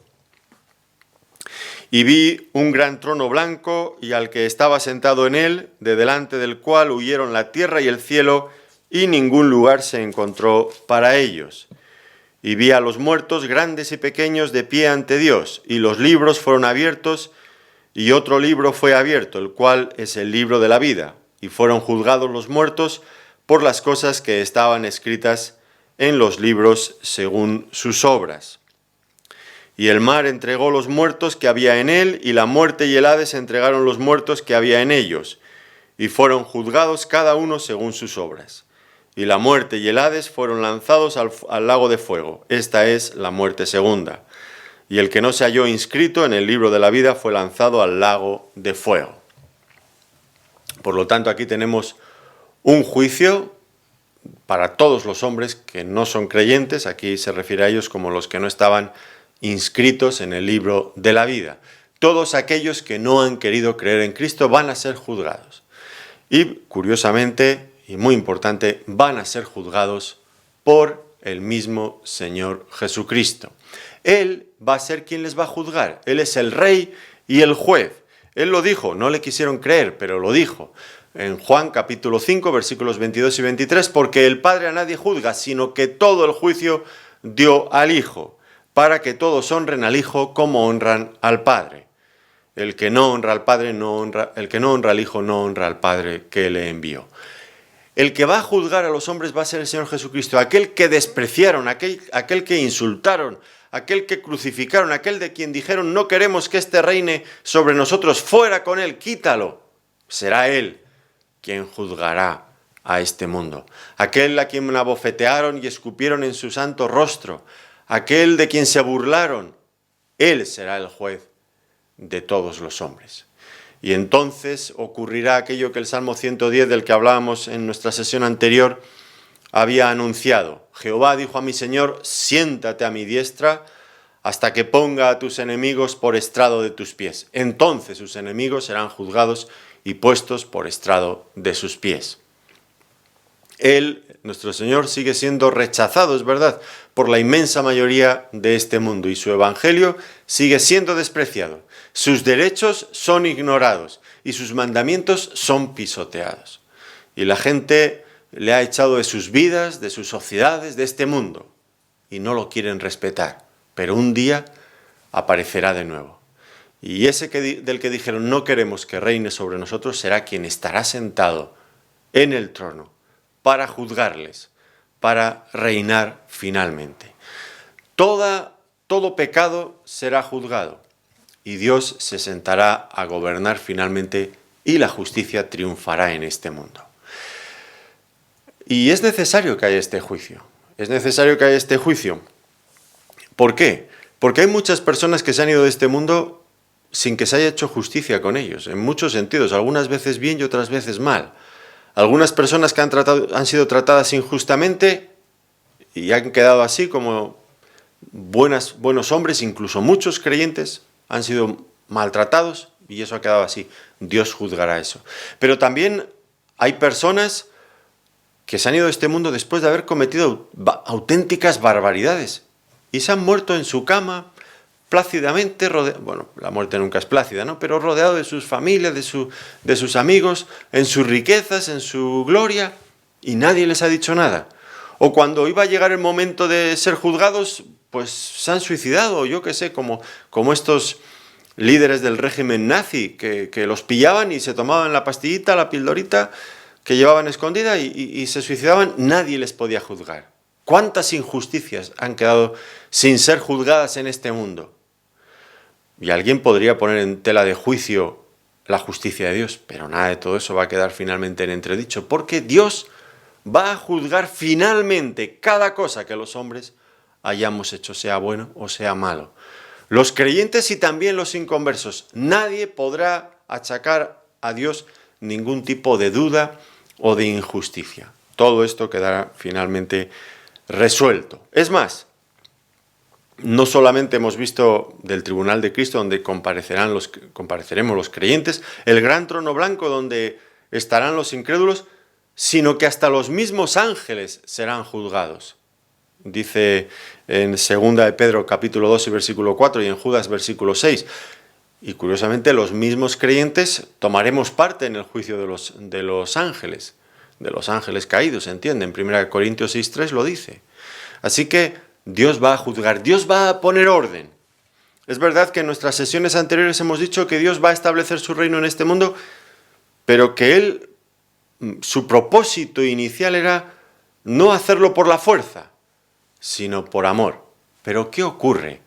Y vi un gran trono blanco y al que estaba sentado en él, de delante del cual huyeron la tierra y el cielo, y ningún lugar se encontró para ellos. Y vi a los muertos grandes y pequeños de pie ante Dios, y los libros fueron abiertos, y otro libro fue abierto, el cual es el libro de la vida, y fueron juzgados los muertos por las cosas que estaban escritas en los libros según sus obras. Y el mar entregó los muertos que había en él, y la muerte y el Hades entregaron los muertos que había en ellos, y fueron juzgados cada uno según sus obras. Y la muerte y el Hades fueron lanzados al lago de fuego. Esta es la muerte segunda. Y el que no se halló inscrito en el libro de la vida fue lanzado al lago de fuego. Por lo tanto, aquí tenemos un juicio para todos los hombres que no son creyentes. Aquí se refiere a ellos como los que no estaban inscritos en el libro de la vida. Todos aquellos que no han querido creer en Cristo van a ser juzgados. Y, curiosamente, y muy importante, van a ser juzgados por el mismo Señor Jesucristo. Él va a ser quien les va a juzgar. Él es el rey y el juez. Él lo dijo, no le quisieron creer, pero lo dijo. En Juan capítulo 5, versículos 22 y 23, porque el Padre a nadie juzga, sino que todo el juicio dio al Hijo, para que todos honren al Hijo como honran al Padre. El que no honra al Padre el que no honra al Hijo no honra al Padre que le envió. El que va a juzgar a los hombres va a ser el Señor Jesucristo, aquel que despreciaron, aquel que insultaron, aquel que crucificaron, aquel de quien dijeron no queremos que este reine sobre nosotros, fuera con él, quítalo. Será él quien juzgará a este mundo. Aquel a quien abofetearon y escupieron en su santo rostro, aquel de quien se burlaron, él será el juez de todos los hombres. Y entonces ocurrirá aquello que el Salmo 110, del que hablábamos en nuestra sesión anterior, había anunciado. Jehová dijo a mi Señor, siéntate a mi diestra hasta que ponga a tus enemigos por estrado de tus pies. Entonces sus enemigos serán juzgados y puestos por estrado de sus pies. Él, nuestro Señor, sigue siendo rechazado, es verdad, por la inmensa mayoría de este mundo y su evangelio sigue siendo despreciado. Sus derechos son ignorados y sus mandamientos son pisoteados. Y la gente le ha echado de sus vidas, de sus sociedades, de este mundo y no lo quieren respetar. Pero un día aparecerá de nuevo. Y ese del que dijeron no queremos que reine sobre nosotros será quien estará sentado en el trono para juzgarles, para reinar finalmente. Todo pecado será juzgado y Dios se sentará a gobernar finalmente y la justicia triunfará en este mundo. Y es necesario que haya este juicio. Es necesario que haya este juicio. ¿Por qué? Porque hay muchas personas que se han ido de este mundo sin que se haya hecho justicia con ellos, en muchos sentidos, algunas veces bien y otras veces mal. Algunas personas que han sido tratadas injustamente y han quedado así como buenos hombres, incluso muchos creyentes han sido maltratados y eso ha quedado así. Dios juzgará eso. Pero también hay personas que se han ido de este mundo después de haber cometido auténticas barbaridades y se han muerto en su cama plácidamente, bueno, la muerte nunca es plácida, ¿no? Pero rodeado de sus familias, de sus amigos, en sus riquezas, en su gloria, y nadie les ha dicho nada. O cuando iba a llegar el momento de ser juzgados, pues se han suicidado, yo qué sé, como estos líderes del régimen nazi, que los pillaban y se tomaban la pastillita, la pildorita que llevaban escondida y se suicidaban, nadie les podía juzgar. ¿Cuántas injusticias han quedado sin ser juzgadas en este mundo? Y alguien podría poner en tela de juicio la justicia de Dios, pero nada de todo eso va a quedar finalmente en entredicho, porque Dios va a juzgar finalmente cada cosa que los hombres hayamos hecho, sea bueno o sea malo. Los creyentes y también los inconversos, nadie podrá achacar a Dios ningún tipo de duda o de injusticia. Todo esto quedará finalmente resuelto. Es más, no solamente hemos visto del tribunal de Cristo donde compareceremos los creyentes, el gran trono blanco donde estarán los incrédulos, sino que hasta los mismos ángeles serán juzgados. Dice en 2 de Pedro capítulo 2 y versículo 4 y en Judas versículo 6. Y curiosamente los mismos creyentes tomaremos parte en el juicio de los ángeles caídos, ¿se entiende? En 1 Corintios 6:3 lo dice. Así que Dios va a juzgar, Dios va a poner orden. Es verdad que en nuestras sesiones anteriores hemos dicho que Dios va a establecer su reino en este mundo, pero que su propósito inicial era no hacerlo por la fuerza, sino por amor. Pero ¿qué ocurre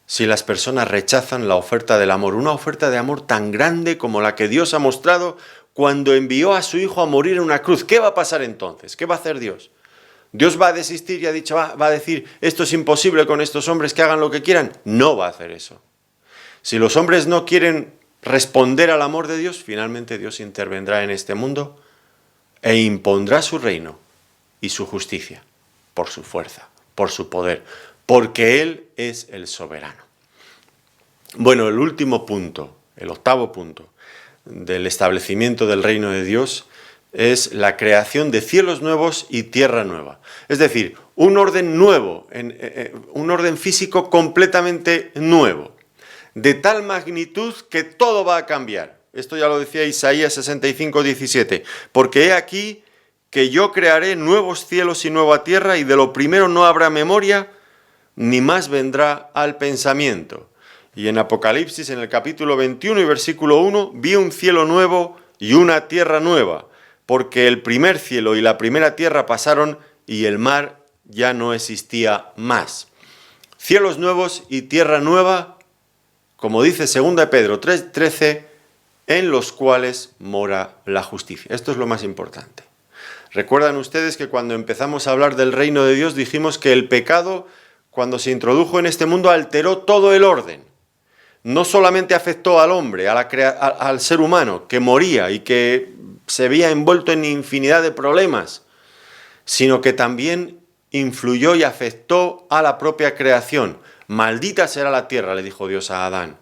si las personas rechazan la oferta del amor? Una oferta de amor tan grande como la que Dios ha mostrado cuando envió a su Hijo a morir en una cruz. ¿Qué va a pasar entonces? ¿Qué va a hacer Dios? ¿Dios va a desistir y va a decir esto es imposible con estos hombres que hagan lo que quieran? No va a hacer eso. Si los hombres no quieren responder al amor de Dios, finalmente Dios intervendrá en este mundo e impondrá su reino y su justicia por su fuerza, por su poder, porque Él es el soberano. Bueno, el último punto, el octavo punto del establecimiento del reino de Dios es la creación de cielos nuevos y tierra nueva. Es decir, un orden nuevo, un orden físico completamente nuevo, de tal magnitud que todo va a cambiar. Esto ya lo decía Isaías 65:17. Porque he aquí que yo crearé nuevos cielos y nueva tierra, y de lo primero no habrá memoria, ni más vendrá al pensamiento. Y en Apocalipsis, en el capítulo 21 y versículo 1, vi un cielo nuevo y una tierra nueva, porque el primer cielo y la primera tierra pasaron y el mar ya no existía más. Cielos nuevos y tierra nueva, como dice 2 de Pedro 3:13, en los cuales mora la justicia. Esto es lo más importante. Recuerdan ustedes que cuando empezamos a hablar del reino de Dios dijimos que el pecado, cuando se introdujo en este mundo, alteró todo el orden. No solamente afectó al hombre, al ser humano, que moría y que se veía envuelto en infinidad de problemas, sino que también influyó y afectó a la propia creación. Maldita será la tierra, le dijo Dios a Adán.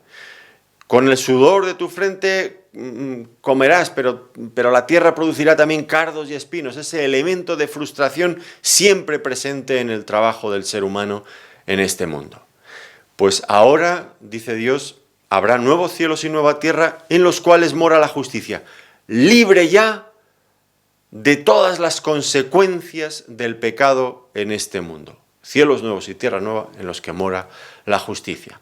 Con el sudor de tu frente comerás, pero la tierra producirá también cardos y espinos. Ese elemento de frustración siempre presente en el trabajo del ser humano en este mundo. Pues ahora, dice Dios, habrá nuevos cielos y nueva tierra en los cuales mora la justicia, libre ya de todas las consecuencias del pecado en este mundo. Cielos nuevos y tierra nueva en los que mora la justicia.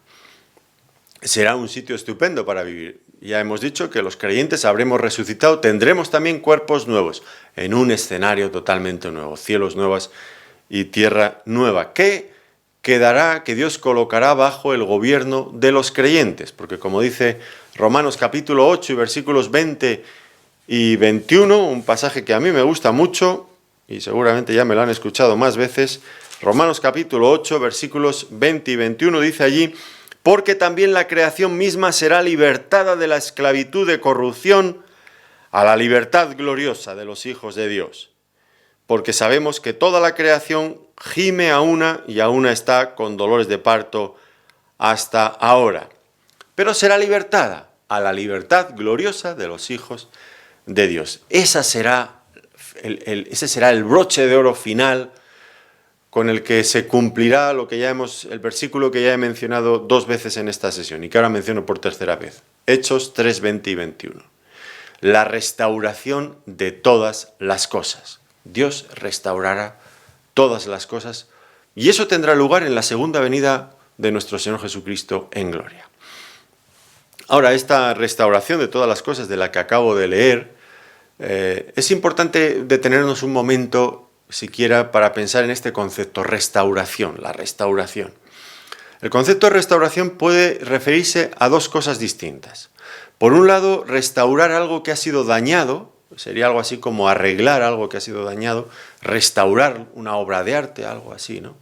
Será un sitio estupendo para vivir. Ya hemos dicho que los creyentes habremos resucitado, tendremos también cuerpos nuevos, en un escenario totalmente nuevo, cielos nuevos y tierra nueva, que Dios colocará bajo el gobierno de los creyentes, porque como dice Romanos capítulo 8 y versículos 20 y 21, un pasaje que a mí me gusta mucho, y seguramente ya me lo han escuchado más veces, Romanos capítulo 8, versículos 20 y 21, dice allí: porque también la creación misma será libertada de la esclavitud de corrupción a la libertad gloriosa de los hijos de Dios. Porque sabemos que toda la creación gime a una y a una está con dolores de parto hasta ahora. Pero será libertada a la libertad gloriosa de los hijos de Dios. Ese será el broche de oro final con el que se cumplirá el versículo que ya he mencionado 2 veces en esta sesión y que ahora menciono por tercera vez. Hechos 3, 20 y 21. La restauración de todas las cosas. Dios restaurará todas las cosas y eso tendrá lugar en la segunda venida de nuestro Señor Jesucristo en gloria. Ahora, esta restauración de todas las cosas de la que acabo de leer, es importante detenernos un momento siquiera para pensar en este concepto, restauración, la restauración. El concepto de restauración puede referirse a 2 cosas distintas. Por un lado, restaurar algo que ha sido dañado, sería algo así como arreglar algo que ha sido dañado, restaurar una obra de arte, algo así, ¿no?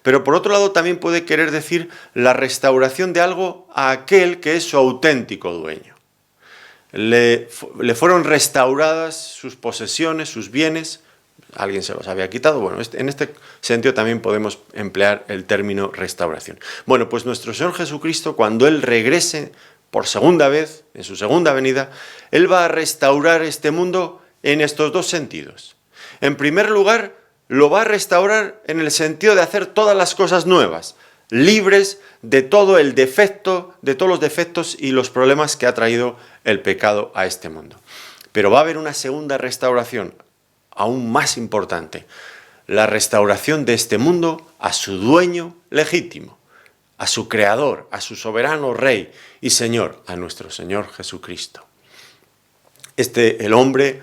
Pero por otro lado también puede querer decir la restauración de algo a aquel que es su auténtico dueño. Le fueron restauradas sus posesiones, sus bienes, alguien se los había quitado. Bueno, en este sentido también podemos emplear el término restauración. Bueno, pues nuestro Señor Jesucristo, cuando Él regrese por segunda vez, en su segunda venida, Él va a restaurar este mundo en estos 2 sentidos. En primer lugar, lo va a restaurar en el sentido de hacer todas las cosas nuevas, libres de todo el defecto, de todos los defectos y los problemas que ha traído el pecado a este mundo. Pero va a haber una segunda restauración, aún más importante, la restauración de este mundo a su dueño legítimo, a su creador, a su soberano rey y señor, a nuestro Señor Jesucristo. El hombre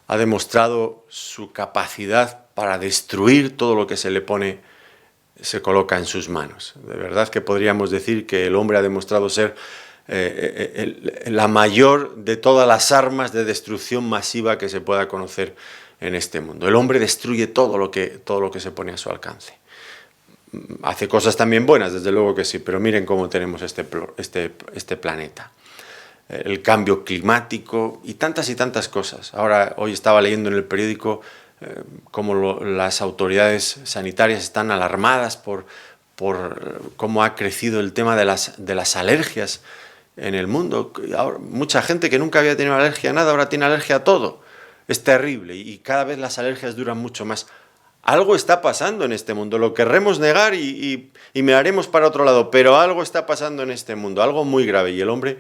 ha demostrado su capacidad para destruir todo lo que se coloca en sus manos. De verdad que podríamos decir que el hombre ha demostrado ser la mayor de todas las armas de destrucción masiva que se pueda conocer en este mundo. El hombre destruye todo lo que se pone a su alcance. Hace cosas también buenas, desde luego que sí, pero miren cómo tenemos este planeta. El cambio climático y tantas cosas. Hoy estaba leyendo en el periódico cómo las autoridades sanitarias están alarmadas por cómo ha crecido el tema de las alergias en el mundo. Ahora, mucha gente que nunca había tenido alergia a nada, ahora tiene alergia a todo. Es terrible y cada vez las alergias duran mucho más. Algo está pasando en este mundo, lo querremos negar y miraremos para otro lado, pero algo está pasando en este mundo, algo muy grave y el hombre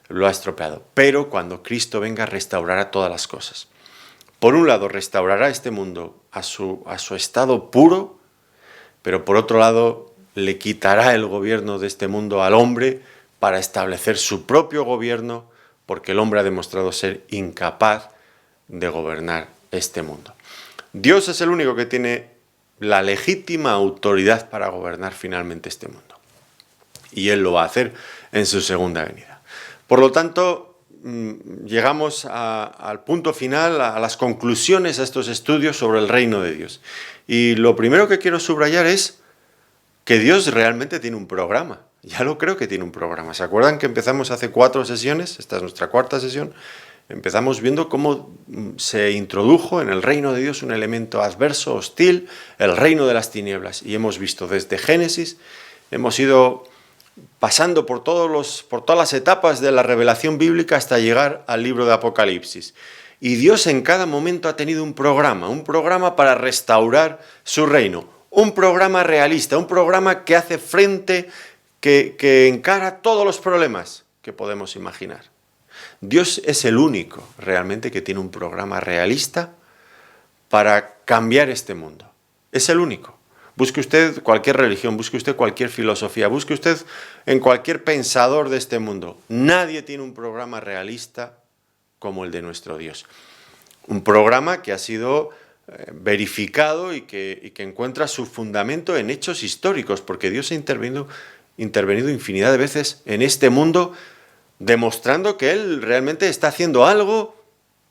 lo ha estropeado. Pero cuando Cristo venga restaurará todas las cosas. Por un lado restaurará este mundo a su estado puro, pero por otro lado le quitará el gobierno de este mundo al hombre para establecer su propio gobierno, porque el hombre ha demostrado ser incapaz de gobernar este mundo. Dios es el único que tiene la legítima autoridad para gobernar finalmente este mundo. Y Él lo va a hacer en su segunda venida. Por lo tanto, llegamos al punto final, a las conclusiones a estos estudios sobre el reino de Dios. Y lo primero que quiero subrayar es que Dios realmente tiene un programa. Ya lo creo que tiene un programa. ¿Se acuerdan que empezamos hace 4 sesiones? Esta es nuestra 4ª sesión. Empezamos viendo cómo se introdujo en el reino de Dios un elemento adverso, hostil, el reino de las tinieblas. Y hemos visto desde Génesis, hemos ido pasando por todas las etapas de la revelación bíblica hasta llegar al libro de Apocalipsis. Y Dios en cada momento ha tenido un programa para restaurar su reino, un programa realista, un programa que hace frente, que encara todos los problemas que podemos imaginar. Dios es el único realmente que tiene un programa realista para cambiar este mundo. Es el único. Busque usted cualquier religión, busque usted cualquier filosofía, busque usted en cualquier pensador de este mundo. Nadie tiene un programa realista como el de nuestro Dios. Un programa que ha sido verificado y que encuentra su fundamento en hechos históricos, porque Dios ha intervenido infinidad de veces en este mundo, demostrando que Él realmente está haciendo algo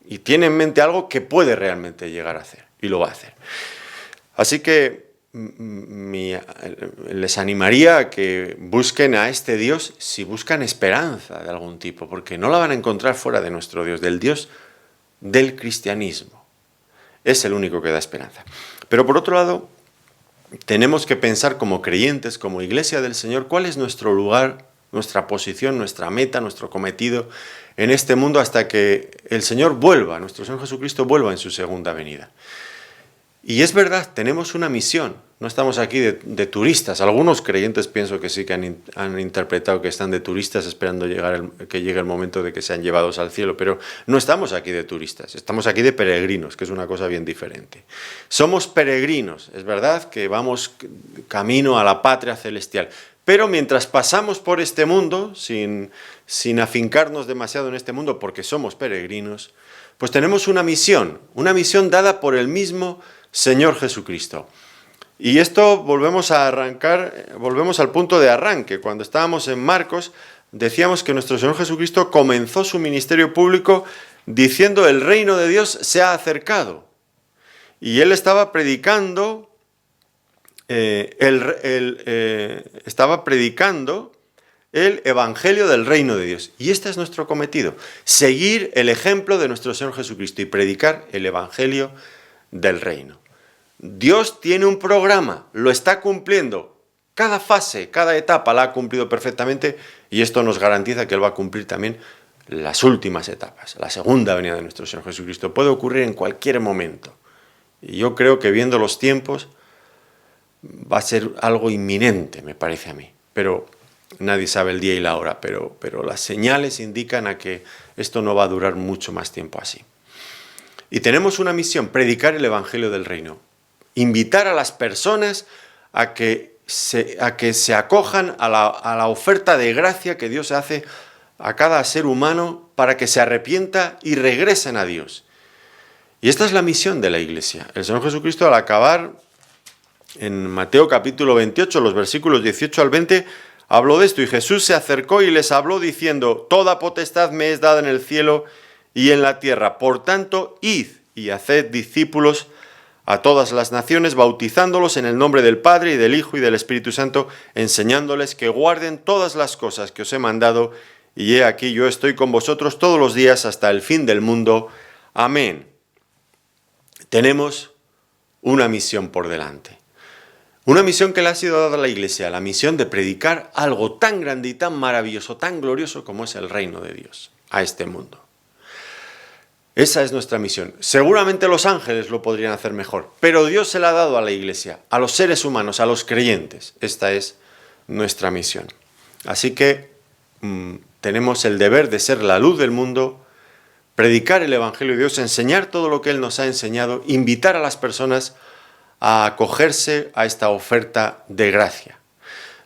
y tiene en mente algo que puede realmente llegar a hacer, y lo va a hacer. Así que les animaría a que busquen a este Dios si buscan esperanza de algún tipo, porque no la van a encontrar fuera de nuestro Dios, del Dios del cristianismo. Es el único que da esperanza. Pero por otro lado, tenemos que pensar como creyentes, como Iglesia del Señor, cuál es nuestro lugar, nuestra posición, nuestra meta, nuestro cometido en este mundo hasta que el Señor vuelva, nuestro Señor Jesucristo vuelva en su segunda venida. Y es verdad, tenemos una misión, no estamos aquí de turistas. Algunos creyentes pienso que sí que han interpretado que están de turistas esperando que llegue el momento de que sean llevados al cielo, pero no estamos aquí de turistas, estamos aquí de peregrinos, que es una cosa bien diferente. Somos peregrinos, es verdad que vamos camino a la patria celestial, pero mientras pasamos por este mundo, sin afincarnos demasiado en este mundo porque somos peregrinos, pues tenemos una misión dada por el mismo Señor Jesucristo. Y esto volvemos al punto de arranque. Cuando estábamos en Marcos, decíamos que nuestro Señor Jesucristo comenzó su ministerio público diciendo: el reino de Dios se ha acercado. Y Él estaba predicando, el evangelio del reino de Dios. Y este es nuestro cometido: seguir el ejemplo de nuestro Señor Jesucristo y predicar el evangelio del reino. Dios tiene un programa, lo está cumpliendo. Cada fase, cada etapa la ha cumplido perfectamente, y esto nos garantiza que Él va a cumplir también las últimas etapas. La segunda venida de nuestro Señor Jesucristo puede ocurrir en cualquier momento. Y yo creo que viendo los tiempos va a ser algo inminente, me parece a mí. Pero nadie sabe el día y la hora, pero las señales indican a que esto no va a durar mucho más tiempo así. Y tenemos una misión: predicar el evangelio del reino. Invitar a las personas a que se acojan a la oferta de gracia que Dios hace a cada ser humano para que se arrepienta y regresen a Dios. Y esta es la misión de la Iglesia. El Señor Jesucristo, al acabar en Mateo capítulo 28, los versículos 18 al 20, habló de esto: y Jesús se acercó y les habló diciendo: toda potestad me es dada en el cielo y en la tierra. Por tanto, id y haced discípulos a todas las naciones, bautizándolos en el nombre del Padre y del Hijo y del Espíritu Santo, enseñándoles que guarden todas las cosas que os he mandado, y he aquí yo estoy con vosotros todos los días hasta el fin del mundo. Amén. Tenemos una misión por delante. Una misión que le ha sido dada a la Iglesia, la misión de predicar algo tan grande y tan maravilloso, tan glorioso como es el reino de Dios a este mundo. Esa es nuestra misión. Seguramente los ángeles lo podrían hacer mejor, pero Dios se la ha dado a la Iglesia, a los seres humanos, a los creyentes. Esta es nuestra misión. Así que tenemos el deber de ser la luz del mundo, predicar el evangelio de Dios, enseñar todo lo que Él nos ha enseñado, invitar a las personas a acogerse a esta oferta de gracia.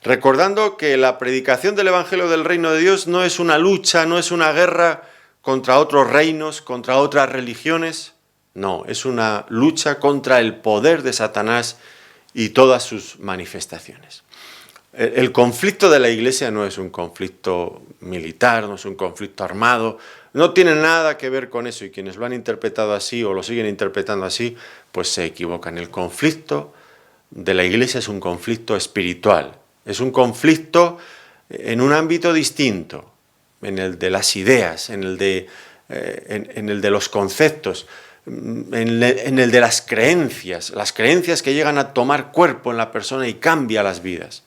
Recordando que la predicación del evangelio del reino de Dios no es una lucha, no es una guerra contra otros reinos, contra otras religiones. No, es una lucha contra el poder de Satanás y todas sus manifestaciones. El conflicto de la Iglesia no es un conflicto militar, no es un conflicto armado, no tiene nada que ver con eso, y quienes lo han interpretado así o lo siguen interpretando así, pues se equivocan. El conflicto de la Iglesia es un conflicto espiritual, es un conflicto en un ámbito distinto, en el de las ideas, en el de los conceptos, en el de las creencias que llegan a tomar cuerpo en la persona y cambia las vidas.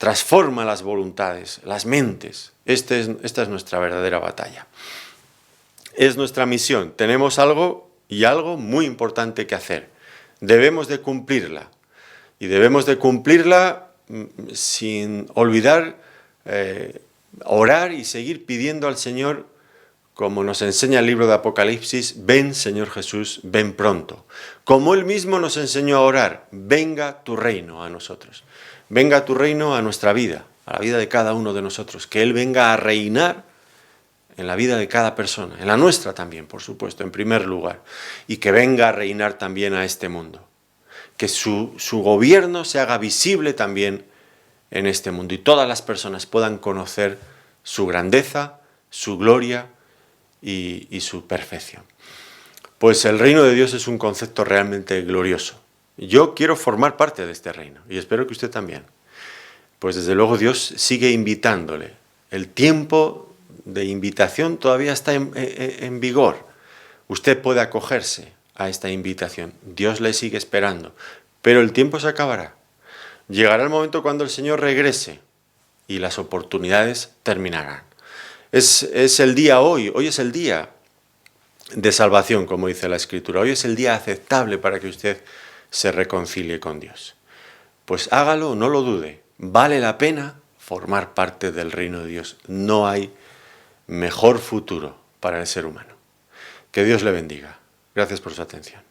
transforma las voluntades, las mentes. Esta es nuestra verdadera batalla. Es nuestra misión. Tenemos algo muy importante que hacer. Debemos de cumplirla. Y debemos de cumplirla sin olvidar orar y seguir pidiendo al Señor, como nos enseña el libro de Apocalipsis: ven, Señor Jesús, ven pronto. Como Él mismo nos enseñó a orar: venga tu reino a nosotros. Venga tu reino a nuestra vida, a la vida de cada uno de nosotros. Que Él venga a reinar en la vida de cada persona, en la nuestra también, por supuesto, en primer lugar. Y que venga a reinar también a este mundo. Que su gobierno se haga visible también en este mundo y todas las personas puedan conocer su grandeza, su gloria y su perfección. Pues el reino de Dios es un concepto realmente glorioso. Yo quiero formar parte de este reino y espero que usted también. Pues desde luego Dios sigue invitándole. El tiempo de invitación todavía está en vigor. Usted puede acogerse a esta invitación. Dios le sigue esperando. Pero el tiempo se acabará. Llegará el momento cuando el Señor regrese y las oportunidades terminarán. Es el día hoy es el día de salvación, como dice la Escritura. Hoy es el día aceptable para que usted se reconcilie con Dios. Pues hágalo, no lo dude. Vale la pena formar parte del reino de Dios. No hay mejor futuro para el ser humano. Que Dios le bendiga. Gracias por su atención.